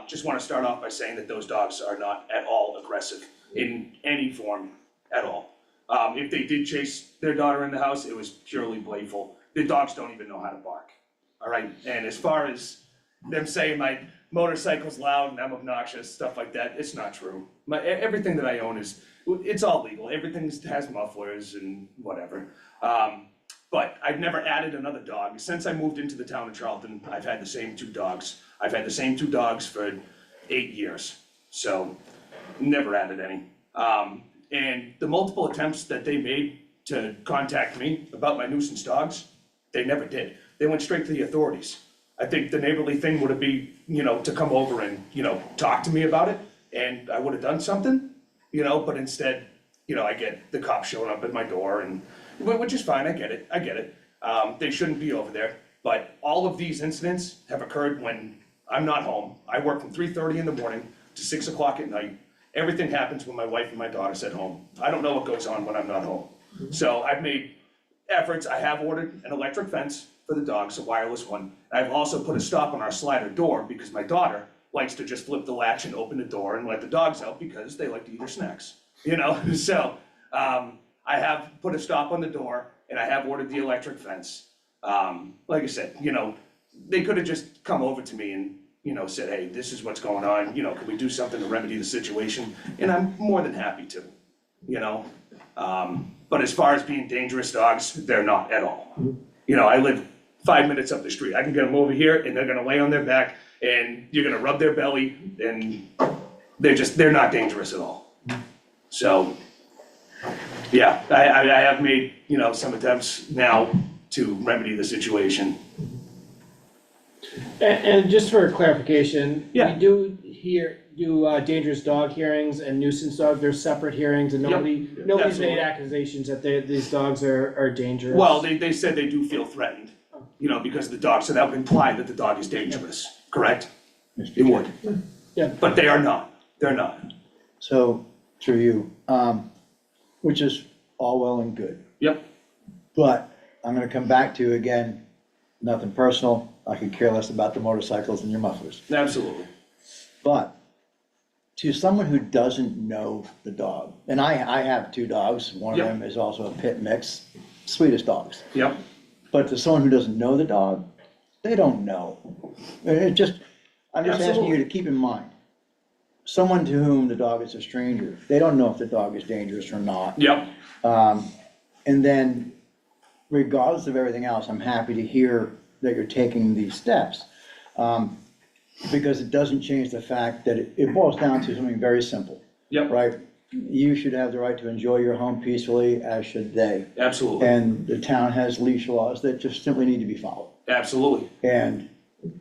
Just want to start off by saying that those dogs are not at all aggressive in any form at all. If they did chase their daughter in the house, it was purely playful. The dogs don't even know how to bark, all right? And as far as them saying my motorcycle's loud and I'm obnoxious, stuff like that, it's not true. Everything that I own it's all legal. Everything has mufflers and whatever. But I've never added another dog. Since I moved into the town of Charlton, I've had the same 2 dogs. I've had the same 2 dogs for 8 years, so never added any. And the multiple attempts that they made to contact me about my nuisance dogs, they never did. They went straight to the authorities. I think the neighborly thing would be, to come over and, talk to me about it, and I would have done something, but instead, I get the cops showing up at my door, and which is fine, I get it. They shouldn't be over there, but all of these incidents have occurred when I'm not home. I work from 3:30 in the morning to 6 o'clock at night. Everything happens when my wife and my daughter's at home. I don't know what goes on when I'm not home. So I've made efforts. I have ordered an electric fence for the dogs, a wireless one. I've also put a stop on our slider door because my daughter likes to just flip the latch and open the door and let the dogs out because they like to eat their snacks, So I have put a stop on the door and I have ordered the electric fence. Like I said, they could have just come over to me and, said, hey, this is what's going on, can we do something to remedy the situation? And I'm more than happy to, But as far as being dangerous dogs, they're not at all. I live 5 minutes up the street. I can get them over here and they're gonna lay on their back and you're gonna rub their belly and they're not dangerous at all. So, yeah, I have made, some attempts now to remedy the situation. And just for clarification, Yeah. we do dangerous dog hearings and nuisance dogs, they're separate hearings and nobody's absolutely. made accusations that these dogs are dangerous. Well, they said they do feel threatened, because of the dog, so that would imply that the dog is dangerous, correct? It would. Yeah. But they are not, they're not. So, through you, which is all well and good. Yep. But I'm gonna come back to, again, nothing personal, I could care less about the motorcycles and your mufflers. Absolutely. But to someone who doesn't know the dog, and I have 2 dogs, one of Yep. them is also a pit mix, sweetest dogs. Yep. But to someone who doesn't know the dog, they don't know. I'm just asking you Absolutely. to keep in mind, someone to whom the dog is a stranger, they don't know if the dog is dangerous or not. Yep, And then regardless of everything else, I'm happy to hear that you're taking these steps. Because it doesn't change the fact that it boils down to something very simple, yep, right? You should have the right to enjoy your home peacefully, as should they. absolutely, And the town has leash laws that just simply need to be followed. absolutely, And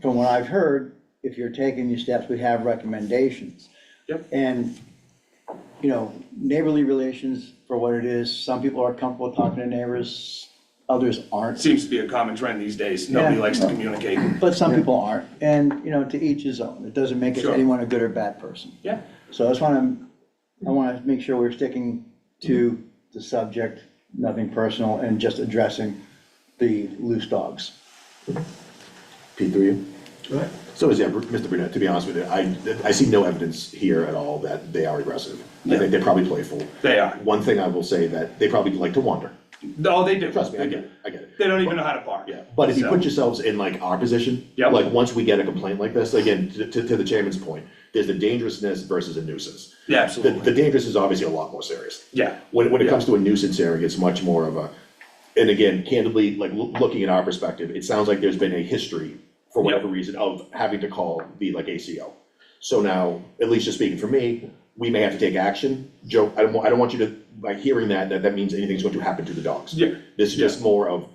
from what I've heard, if you're taking these steps, we have recommendations. Yep. And, you know, neighborly relations for what it is, some people are comfortable talking to neighbors, others aren't. seems to be a common trend these days, nobody Yeah. likes to communicate. But some people aren't, and, you know, to each his own, it doesn't make Sure. anyone a good or bad person. Yeah. So I wanna make sure we're sticking to the subject, nothing personal, and just addressing the loose dogs. Pete, through you? Go ahead. So is, yeah, Mr. Burnett, to be honest with you, I see no evidence here at all that they are aggressive. I think they're probably playful. They are. One thing I will say that they probably like to wander. No, they do. Trust me, I They get do. it, I get it. They don't even know how to park. Yeah, but if you So- put yourselves in like our position, Yep. like once we get a complaint like this, again, to the chairman's point, there's the dangerousness versus a nuisance. Yeah, The absolutely, dangerous is obviously a lot more serious. yeah, When it Yeah. comes to a nuisance hearing, it's much more of a, and again, candidly, like looking at our perspective, it sounds like there's been a history, for whatever reason, of having to call the like ACO. So now, at least just speaking for me, we may have to take action. Joe, I don't want you to, by hearing that means anything's going to happen to the dogs. Yeah. This is just more of,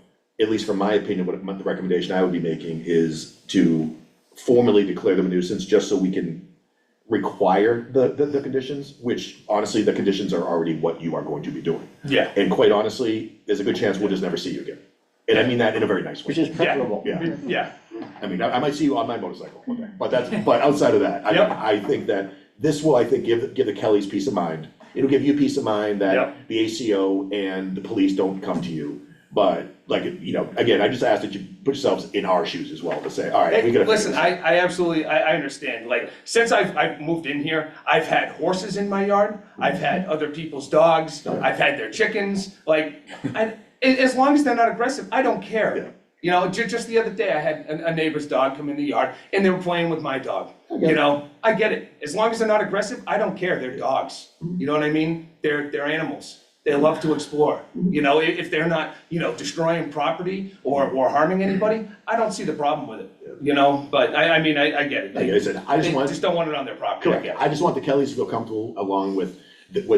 at least from my opinion, what the recommendation I would be making is to formally declare them a nuisance, just so we can require the conditions, which honestly, the conditions are already what you are going to be doing. yeah, And quite honestly, there's a good chance we'll just never see you again. And I mean that in a very nice way. Which is preferable. Yeah, yeah, I mean, I might see you on my motorcycle one day, but outside of that, Yep. I think that this will, I think, give the Kellys peace of mind. It'll give you peace of mind that Yep. the ACO and the police don't come to you. But like, you know, again, I just ask that you put yourselves in our shoes as well to say, all right, we gotta. Listen, figure this out. I absolutely, I understand, like, since I've moved in here, I've had horses in my yard, I've had other people's dogs, I've had their chickens, like, as long as they're not aggressive, I don't Yeah. care. You know, just the other day, I had a neighbor's dog come in the yard, and they were playing with my dog, you know? I get it, as long as they're not aggressive, I don't care, they're dogs, you know what I mean? They're animals, they love to explore, you know, if they're not, you know, destroying property or harming anybody, I don't see the problem with it, you know? But I mean, I get it. Like I said, I just They want. just don't want it on their property, I Correct, get it. I just want the Kellys to feel comfortable along with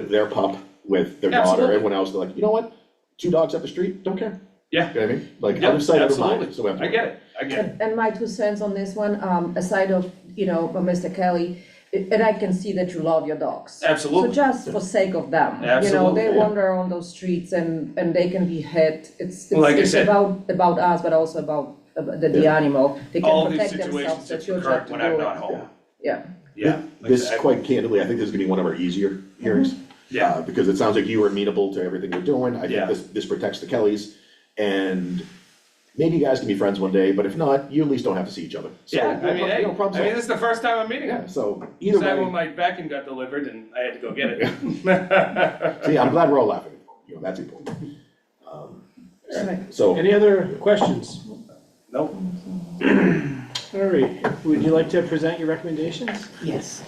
their pup, with their daughter, Absolutely. everyone else, they're like, you know what? 2 dogs up the street, don't care. Yeah. You know what I mean? Like, Yeah, other side of the absolutely. mind, so we have to. I get it, I get it. And my 2 cents on this one, aside of, you know, Mr. Kelly, and I can see that you love your dogs. Absolutely. So just for sake of them, you know, Absolutely, they yeah. wander on those streets and they can be hit. Like I It's said- about us, but also about the animal. They All can these protect situations themselves, have that's your occurred job to when I'm do not it. home, Yeah. yeah. like This, I said, quite candidly, I think this is gonna be one of our easier hearings. Yeah. Because it sounds like you are amenable to everything we're doing, I Yeah. think this protects the Kellys, and maybe you guys can be friends one day, but if not, you at least don't have to see each other. So, Yeah, I mean, hey, no problem I mean, this is the first time I'm meeting Yeah, him. so either Besides when way, my vacuum got delivered and I had to go get it. see, I'm glad we're all laughing, you know, that's important. So, Any other questions? Nope. All right, would you like to present your recommendations? Yes.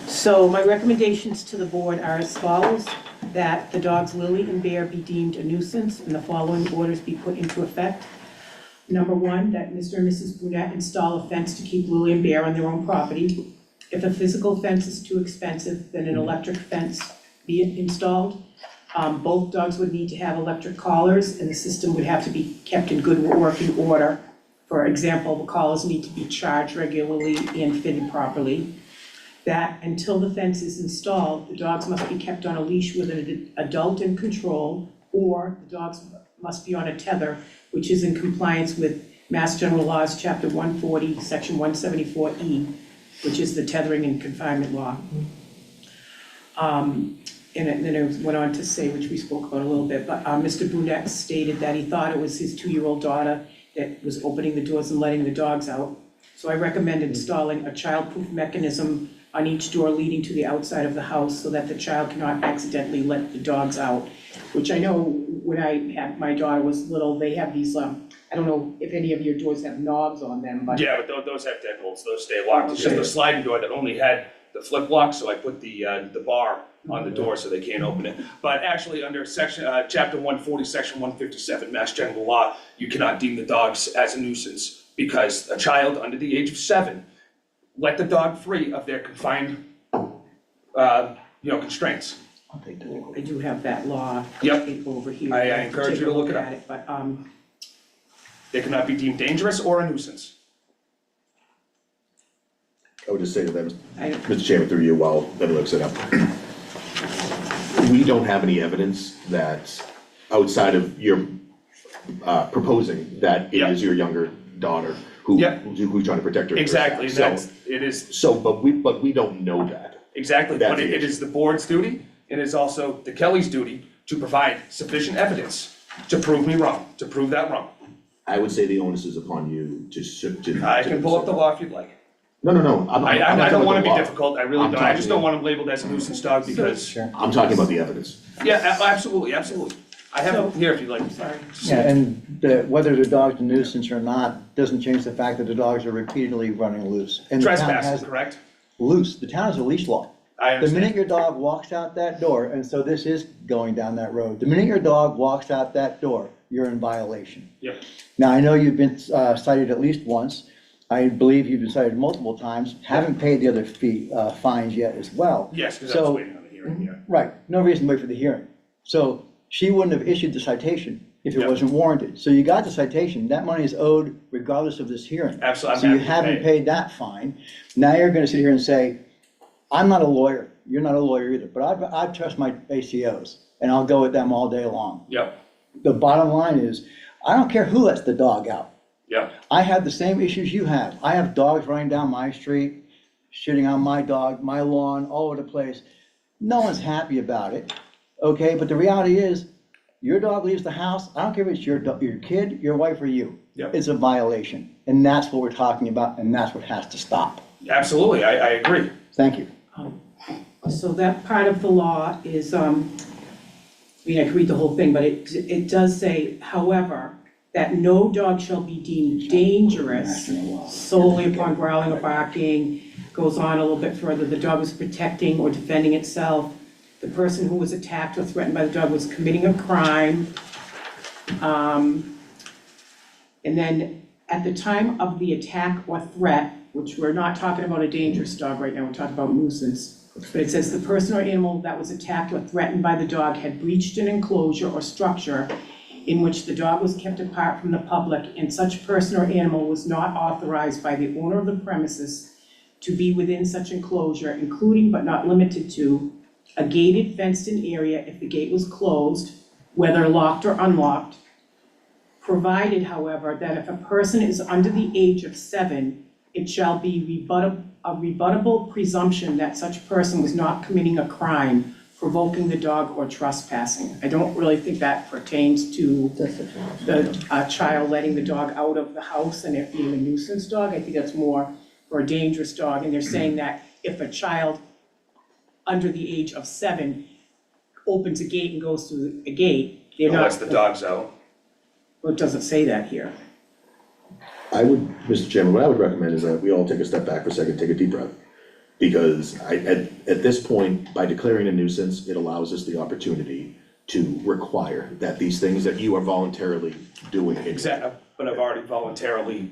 So my recommendations to the board are as follows, that the dogs Lily and Bear be deemed a nuisance and the following orders be put into effect. Number 1, that Mr. and Mrs. Brunette install a fence to keep Lily and Bear on their own property. If a physical fence is too expensive, then an electric fence be installed. Both dogs would need to have electric collars, and the system would have to be kept in good working order. For example, the collars need to be charged regularly and fitted properly. That until the fence is installed, the dogs must be kept on a leash with an adult in control, or the dogs must be on a tether, which is in compliance with Mass General Laws, Chapter 140, Section 174E, which is the tethering and confinement law. And then it went on to say, which we spoke about a little bit, but Mr. Brunette stated that he thought it was his 2-year-old daughter that was opening the doors and letting the dogs out. So I recommend installing a child-proof mechanism on each door leading to the outside of the house so that the child cannot accidentally let the dogs out. Which I know when my daughter was little, they have these I don't know if any of your doors have knobs on them, but. Yeah, but those have deadbolts, those stay locked, it's just the sliding door that only had the flip lock, so I put the bar on the door so they can't open it. But actually, under chapter 140, section 157, Mass General Law, you cannot deem the dogs as a nuisance because a child under the age of 7, let the dog free of their confined, constraints. I do have that law. Yep. Over here. I have to encourage take you to a look it up. at it, but, They cannot be deemed dangerous or a nuisance. I would just say to them, I, Mr. Chairman, through you, while Evan looks it up. We don't have any evidence that, outside of your proposing, that it is your younger daughter who's trying to protect her. Exactly, So- it is, So, but we don't know that. exactly, That's but the it is the board's duty, it is also the Kelly's duty to provide sufficient evidence to prove me wrong, to prove that wrong. I would say the onus is upon you to. I can pull up the law if you'd like. No, I'm not I talking don't about wanna the be law. difficult, I really I'm don't, I just don't talking- want him labeled as a nuisance dog because, I'm talking about the evidence. yeah, absolutely. I have it here if you'd like. sorry. Yeah, and whether the dog's a nuisance or not, doesn't change the fact that the dogs are repeatedly running loose. And the town Trespassing, has correct? loose, the town has a leash law. I The understand. minute your dog walks out that door, and so this is going down that road, the minute your dog walks out that door, you're in violation. Yep. Now, I know you've been cited at least once. I believe you've been cited multiple times, haven't paid the other fines yet as well. Yes, because I was So- waiting on the hearing, yeah. Right, no reason to wait for the hearing. So she wouldn't have issued the citation if it Yep. wasn't warranted. So you got the citation, that money is owed regardless of this hearing. Absolutely, So I'm you happy to haven't pay it. paid that fine. Now you're gonna sit here and say, I'm not a lawyer, you're not a lawyer either, but I trust my ACOs, and I'll go with them all day long. Yep, The bottom line is, I don't care who lets the dog out. yep, I have the same issues you have. I have dogs running down my street, shitting on my dog, my lawn, all over the place. No one's happy about it, okay? But the reality is, your dog leaves the house, I don't care if it's your kid, your wife, or you. Yep. It's a violation, and that's what we're talking about, and that's what has to stop. absolutely, I agree. Thank you. So that part of the law is, I could read the whole thing, but it does say, however, that no dog shall be deemed dangerous solely upon growling or barking, goes on a little bit further, the dog was protecting or defending itself, the person who was attacked or threatened by the dog was committing a crime. And then at the time of the attack or threat, which we're not talking about a dangerous dog right now, we're talking about nuisance. But it says the person or animal that was attacked or threatened by the dog had breached an enclosure or structure in which the dog was kept apart from the public, and such person or animal was not authorized by the owner of the premises to be within such enclosure, including but not limited to a gated fenced-in area if the gate was closed, whether locked or unlocked, provided, however, that if a person is under the age of 7, it shall be a rebuttable presumption that such person was not committing a crime, provoking the dog or trespassing. I don't really think that pertains to the child letting the dog out of the house and it being a nuisance dog. I think that's more for a dangerous dog, and they're saying that if a child under the age of 7 opens a gate and goes through a gate, they're not. Unless the dog's out. Well, it doesn't say that here. I would, Mr. Chairman, what I would recommend is that we all take a step back for a second, take a deep breath. Because at this point, by declaring a nuisance, it allows us the opportunity to require that these things that you are voluntarily doing. Exactly, but I've already voluntarily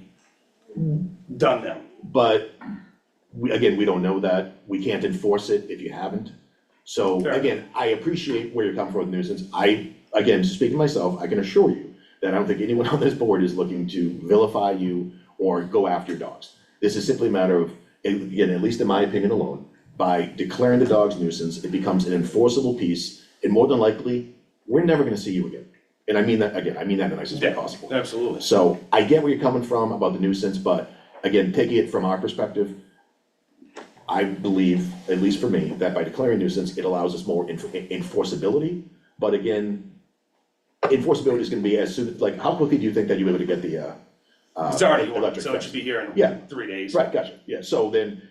done them. But we don't know that, we can't enforce it if you haven't. So Fair. again, I appreciate where you're coming from with nuisance. Speaking myself, I can assure you that I don't think anyone on this board is looking to vilify you or go after your dogs. This is simply a matter of, again, at least in my opinion alone, by declaring the dog's nuisance, it becomes an enforceable piece, and more than likely, we're never gonna see you again. And I mean that, again, I mean that in the nicest way possible. Absolutely. So I get where you're coming from about the nuisance, but again, taking it from our perspective, I believe, at least for me, that by declaring nuisance, it allows us more enforceability. But again, enforceability is gonna be as soon, like, how quickly do you think that you're able to get the, It's already ordered, electric so it fence? should be here Yeah. in 3 days. Right, gotcha, yeah, so then,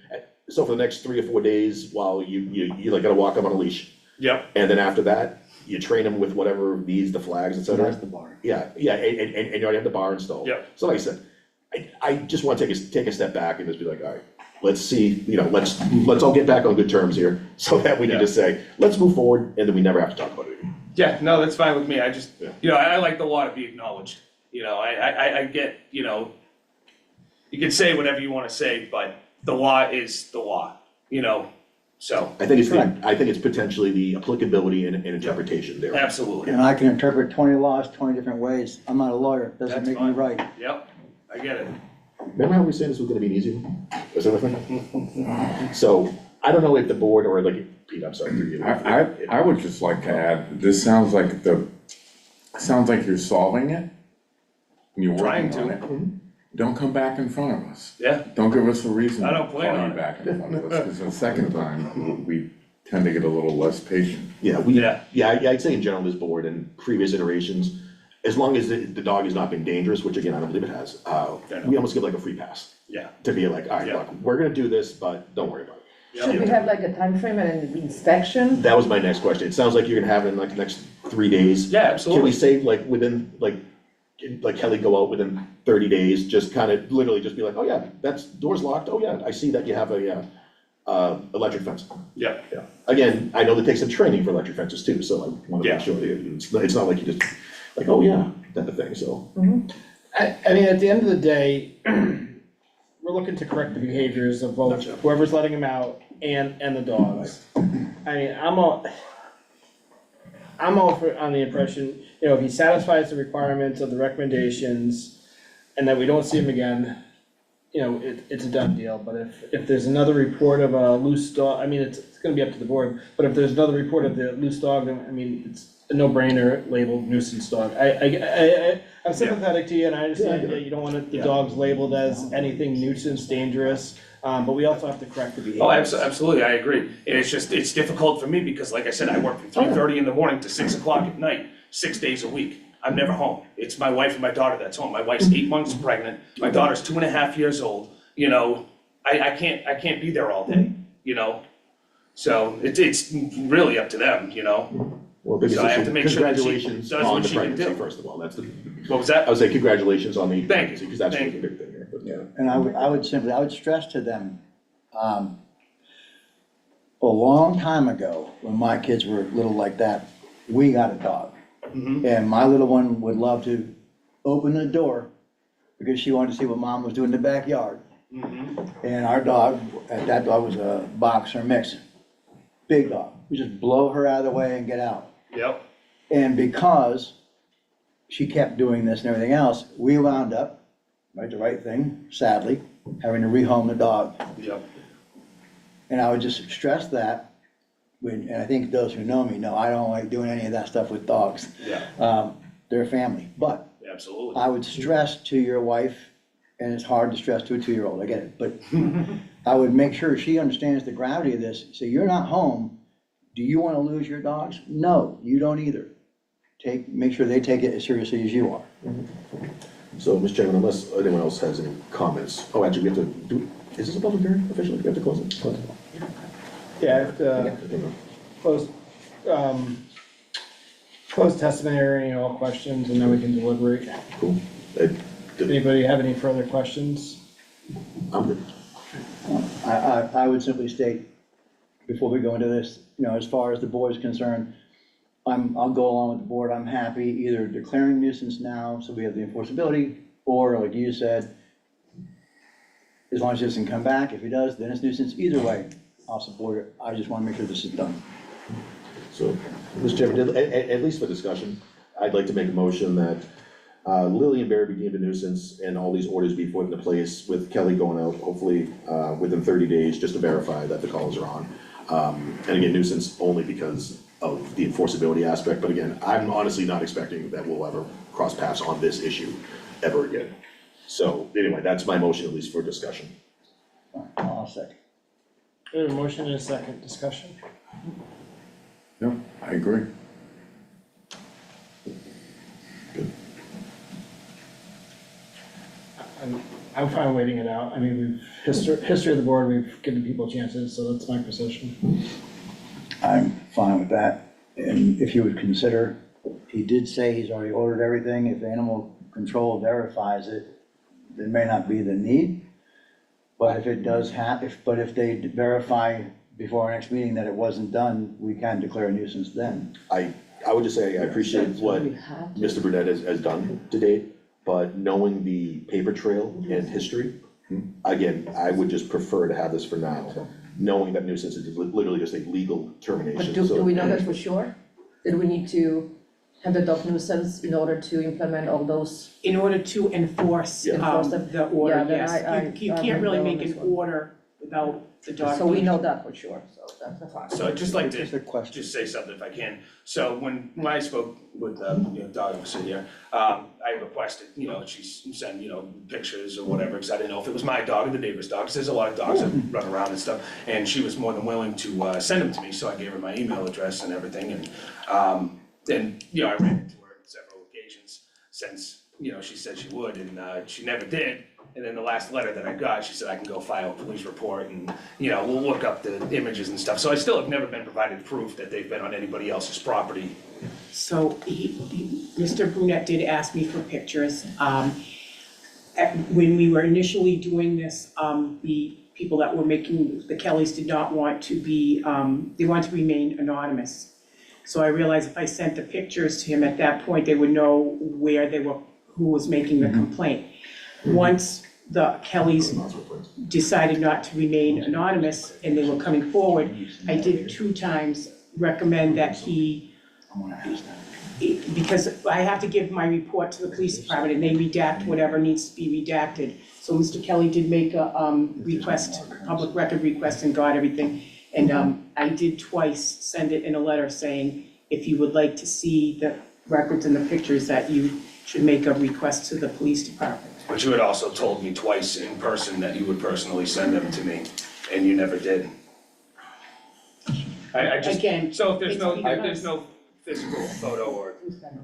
so for the next 3 or 4 days, while you like gotta walk them on a leash, Yep, and then after that, you train them with whatever needs, the flags, et cetera. That's the bar. Yeah, yeah, and you already have the bar installed. Yep. So like I said, I just wanna take a step back and just be like, all right, let's see, let's all get back on good terms here, so that we can just say, let's move forward, and then we never have to talk about it again. Yeah, no, that's fine with me, I just, Yeah. I like the law to be acknowledged, I get, you can say whatever you wanna say, but the law is the law, so, I think Correct. I think it's potentially the applicability and interpretation there. absolutely, And I can interpret 20 laws 20 different ways. I'm not a lawyer, doesn't That's make me fine. right. yep, I get it. Remember how we said this was gonna be an easy one? Was that the thing? So, I don't know if the board, or like, Pete, I'm sorry, through you. I would just like to add, this sounds like you're solving it. And you're Trying working to. on it. Don't come back in front of us. Yeah. Don't give us a reason I to don't call plan you on it. back in front of us, because the second time, we tend to get a little less patient. Yeah, Yeah. I'd say in general, this board and previous iterations, as long as the dog has not been dangerous, which again, I don't believe it has, we almost give like a free pass. Yeah. To be like, all right, Yeah. look, we're gonna do this, but don't worry about it. Should we have like a time frame and an inspection? That was my next question. It sounds like you're gonna have it in like the next 3 days. Yeah, Can we absolutely, say like within, like Kelly go out within 30 days, just kind of literally just be like, oh yeah, that's, door's locked, oh yeah, I see that you have a, electric fence. yeah, Yeah. Again, I know that takes some training for electric fences too, so I wanna Yeah. make sure that it's not like you just, like, oh yeah, that thing, so. I mean, at the end of the day, we're looking to correct the behaviors of both Gotcha. whoever's letting them out and the dogs. I mean, I'm all on the impression, if he satisfies the requirements of the recommendations and that we don't see him again, it's a done deal, but if there's another report of a loose dog, I mean, it's gonna be up to the board, but if there's another report of the loose dog, then, I mean, it's a no-brainer labeled nuisance dog. I'm sympathetic to you, and I understand that you don't want the dogs labeled as anything nuisance, dangerous, but we also have to correct the behavior. oh, absolutely, I agree, and it's difficult for me, because like I said, I work from 3:30 in the morning to 6 o'clock at night, 6 days a week. I'm never home, it's my wife and my daughter that's home, my wife's 8 months pregnant, my daughter's 2.5 years old, I can't be there all day, so it's really up to them, Well, biggest So I have issue, to make sure that she congratulations does on what the she can pregnancy, do. first of all, that's the, What was that? I would say congratulations on the Thank pregnancy, you. because that's Thank really the big thing here, but yeah. And I would stress to them, a long time ago, when my kids were little like that, we got a dog. And my little one would love to open the door because she wanted to see what mom was doing in the backyard. And our dog, that dog was a boxer mix, big dog. We just blow her out of the way and get out. Yep, And because she kept doing this and everything else, we wound up, the right thing, sadly, having to rehome the dog. yep, And I would just stress that, and I think those who know me know I don't like doing any of that stuff with dogs. yeah, They're family. But absolutely. I would stress to your wife, and it's hard to stress to a 2-year-old, I get it, but I would make sure she understands the gravity of this. So you're not home. Do you want to lose your dogs? No, you don't either. Make sure they take it as seriously as you are. So, Mr. Chairman, unless anyone else has any comments, oh, actually, we have to do, is this a public hearing officially? Do we have to close it? Close it. Yeah, I have to close testimony and all questions, and then we can deliberate. Cool. Anybody have any further questions? I'm good. I would simply state, before we go into this, as far as the board is concerned, I'll go along with the board. I'm happy either declaring nuisance now, so we have the enforceability, or like you said, as long as he doesn't come back, if he does, then it's nuisance. Either way, I'll support it. I just want to make sure this is done. So, Mr. Chairman, at least for discussion, I'd like to make a motion that Lily and Barry be deemed a nuisance and all these orders be put into place with Kelly going out, hopefully within 30 days, just to verify that the calls are on. And again, nuisance only because of the enforceability aspect, but again, I'm honestly not expecting that we'll ever cross paths on this issue ever again. So anyway, that's my motion, at least for discussion. I'll second. We have a motion and a second discussion. Yep, I agree. I'm fine waiting it out. I mean, history of the board, we've given people chances, so that's my position. I'm fine with that. And if you would consider, he did say he's already ordered everything. If animal control verifies it, there may not be the need. But if it does if they verify before our next meeting that it wasn't done, we can declare a nuisance then. I would just say I appreciate what Mr. Burnett has done to date, but knowing the paper trail and history, again, I would just prefer to have this for now, knowing that nuisance is literally just a legal termination. But do So- we know that for sure? Did we need to have the dog nuisance in order to implement all those? In order to enforce, Yeah. Enforce them. the order, Yeah, then yes. You I'm can't really with make Bill on an this one. order without the dog. So we know that for sure, so that's fine. So I'd just like Just to a question. just say something if I can. So when I spoke with, dog officer here, I requested, she send, pictures or whatever, because I didn't know if it was my dog or the neighbor's dog, because there's a lot of dogs that run around and stuff. And she was more than willing to, send them to me, so I gave her my email address and everything, and, I ran into her on several occasions since, she said she would, and, she never did. And then the last letter that I got, she said I can go file a police report and, we'll look up the images and stuff. So I still have never been provided proof that they've been on anybody else's property. So Mr. Brunette did ask me for pictures. When we were initially doing this, the people that were making, the Kellys did not want to be, they wanted to remain anonymous. So I realized if I sent the pictures to him at that point, they would know where they were, who was making the complaint. Once the Kellys decided not to remain anonymous and they were coming forward, I did 2 times recommend that he, because I have to give my report to the police department and they redact whatever needs to be redacted. So Mr. Kelly did make a request, public record request, and got everything. And I did twice send it in a letter saying, if you would like to see the records and the pictures, that you should make a request to the police department. But you had also told me twice in person that you would personally send them to me, and you never did. I just, Again, so if there's it's no physical photo or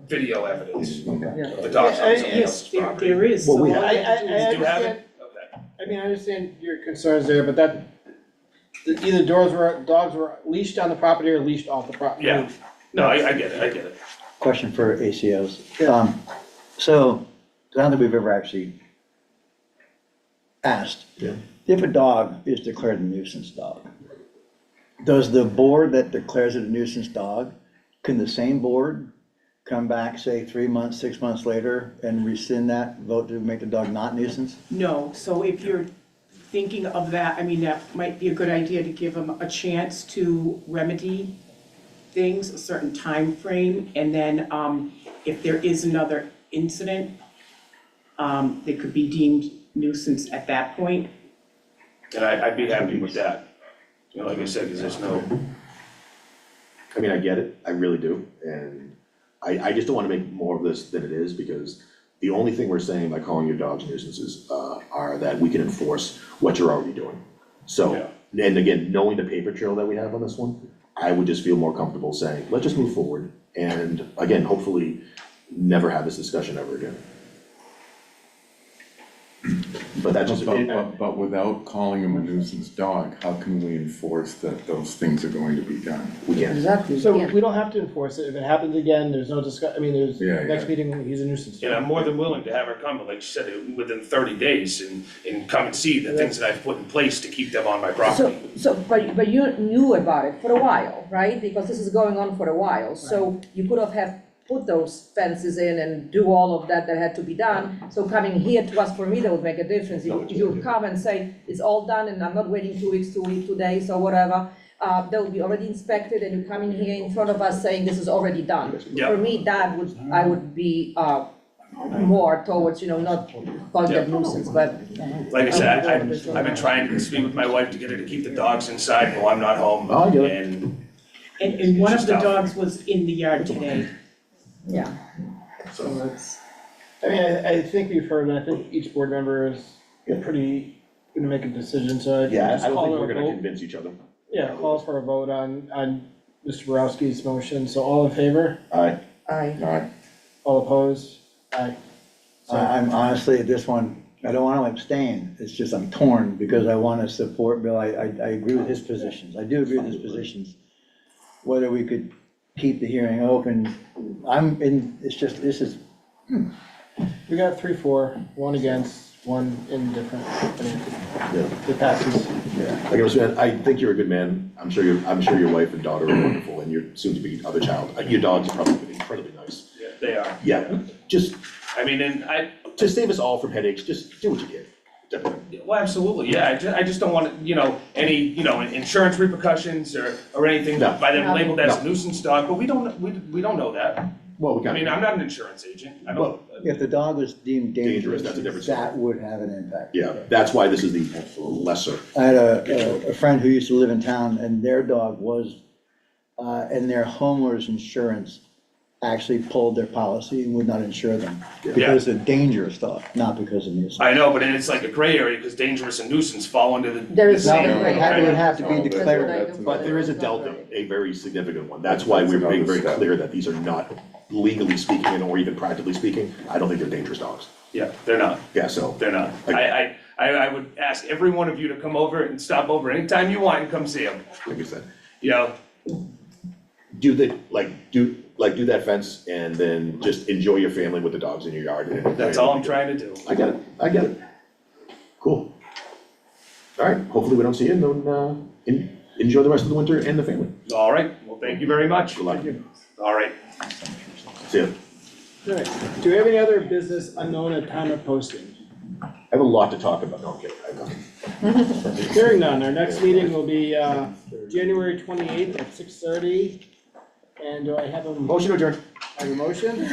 video evidence of Okay. the dogs on someone Yes, else's there property. there is. Well, we So all I, I have to do is I Do you have understand, it? Okay. I mean, I understand your concerns there, but either dogs were leashed on the property or leashed off the property. Yeah. No, I get it. Question for ACOs. So, I don't think we've ever actually asked. Yeah. If a dog is declared a nuisance dog, does the board that declares it a nuisance dog, can the same board come back, say, 3 months, 6 months later and rescind that, vote to make the dog not nuisance? No, so if you're thinking of that, I mean, that might be a good idea to give them a chance to remedy things, a certain time frame, and then if there is another incident, they could be deemed nuisance at that point. And I'd be happy with that. Like I said, because there's no, I mean, I get it, I really do, and I just don't wanna make more of this than it is, because the only thing we're saying by calling your dogs nuisances, are that we can enforce what you're already doing. So, and again, knowing the paper trail that we have on this one, I would just feel more comfortable saying, let's just move forward, and again, hopefully, never have this discussion ever again. But that just, But without calling him a nuisance dog, how can we enforce that those things are going to be done? we can't. Exactly, So yeah. we don't have to enforce it, if it happens again, there's no there's, Yeah, next yeah. meeting, he's a nuisance. and I'm more than willing to have her come, but like you said, within 30 days and come and see the things that I've put in place to keep them on my property. But you knew about it for a while, right? Because this is going on for a while, so you could have put those fences in and do all of that had to be done. So coming here to us, for me, that would make a difference. If you come and say, it's all done and I'm not waiting 2 weeks, 2 days or whatever, that would be already inspected and you come in here in front of us saying this is already done. Yeah. For me, I would be, more towards, not calling that nuisance, but. Like I said, I've been trying to speak with my wife to get her to keep the dogs inside while I'm not home. Oh, I get it. And one of It's the just tough. dogs was in the yard today. Yeah. So that's, I mean, I think we've heard, and I think each board member is pretty gonna make a decision, so I Yeah, just I don't call think for we're a gonna vote. convince each other. Yeah, call for a vote on Mr. Borowski's motion, so all in favor? Aye. I, All opposed? Aye. I'm honestly, at this one, I don't wanna abstain, it's just I'm torn, because I wanna support Bill, I agree with his positions, I do agree with his positions. Whether we could keep the hearing open. It's just, this is, We got 3-4, one against, one indifferent. Yeah. It passes. Yeah, like I was saying, I think you're a good man. I'm sure your wife and daughter are wonderful, and your soon-to-be other child. Your dogs are probably incredibly nice. Yeah, they are. Yeah, just I mean, and to save us all from headaches, just do what you can. Definitely. well, absolutely, yeah, I just don't want, any, insurance repercussions or anything No. by them No. labeled as a No. nuisance dog, but we don't know that. Well, we I got. mean, I'm not an insurance agent, I Well, don't. if the dog was deemed dangerous, that's a different story. that would have an impact. Yeah, that's why this is the lesser. I had a friend who used to live in town, and their dog was, and their homeowner's insurance actually pulled their policy and would not insure them. Because of dangerous dog, not because of nuisance. I know, but then it's like a gray area, because dangerous and nuisance fall under the. There is No, no it gray would area. have to be That's declared. what I do. But there is a delta, a very significant one. That's why we're being very clear that these are not, legally speaking, or even practically speaking, I don't think they're dangerous dogs. Yeah, they're not, Yeah, so. they're not. I would ask every one of you to come over and stop over anytime you want and come see them, Like you said, do that fence and then just enjoy your family with the dogs in your yard. And That's all I'm trying to do. I get it. Cool. All right, hopefully we don't see you, and then, enjoy the rest of the winter and the family. All right, well, thank you very much. Good luck. All right. See ya. All right, do we have any other business unknown at time of posting? I have a lot to talk about, no, I'm kidding, I don't. Hearing none, our next meeting will be January 28th at 6:30. And do I have a Motion to adjourn. motion?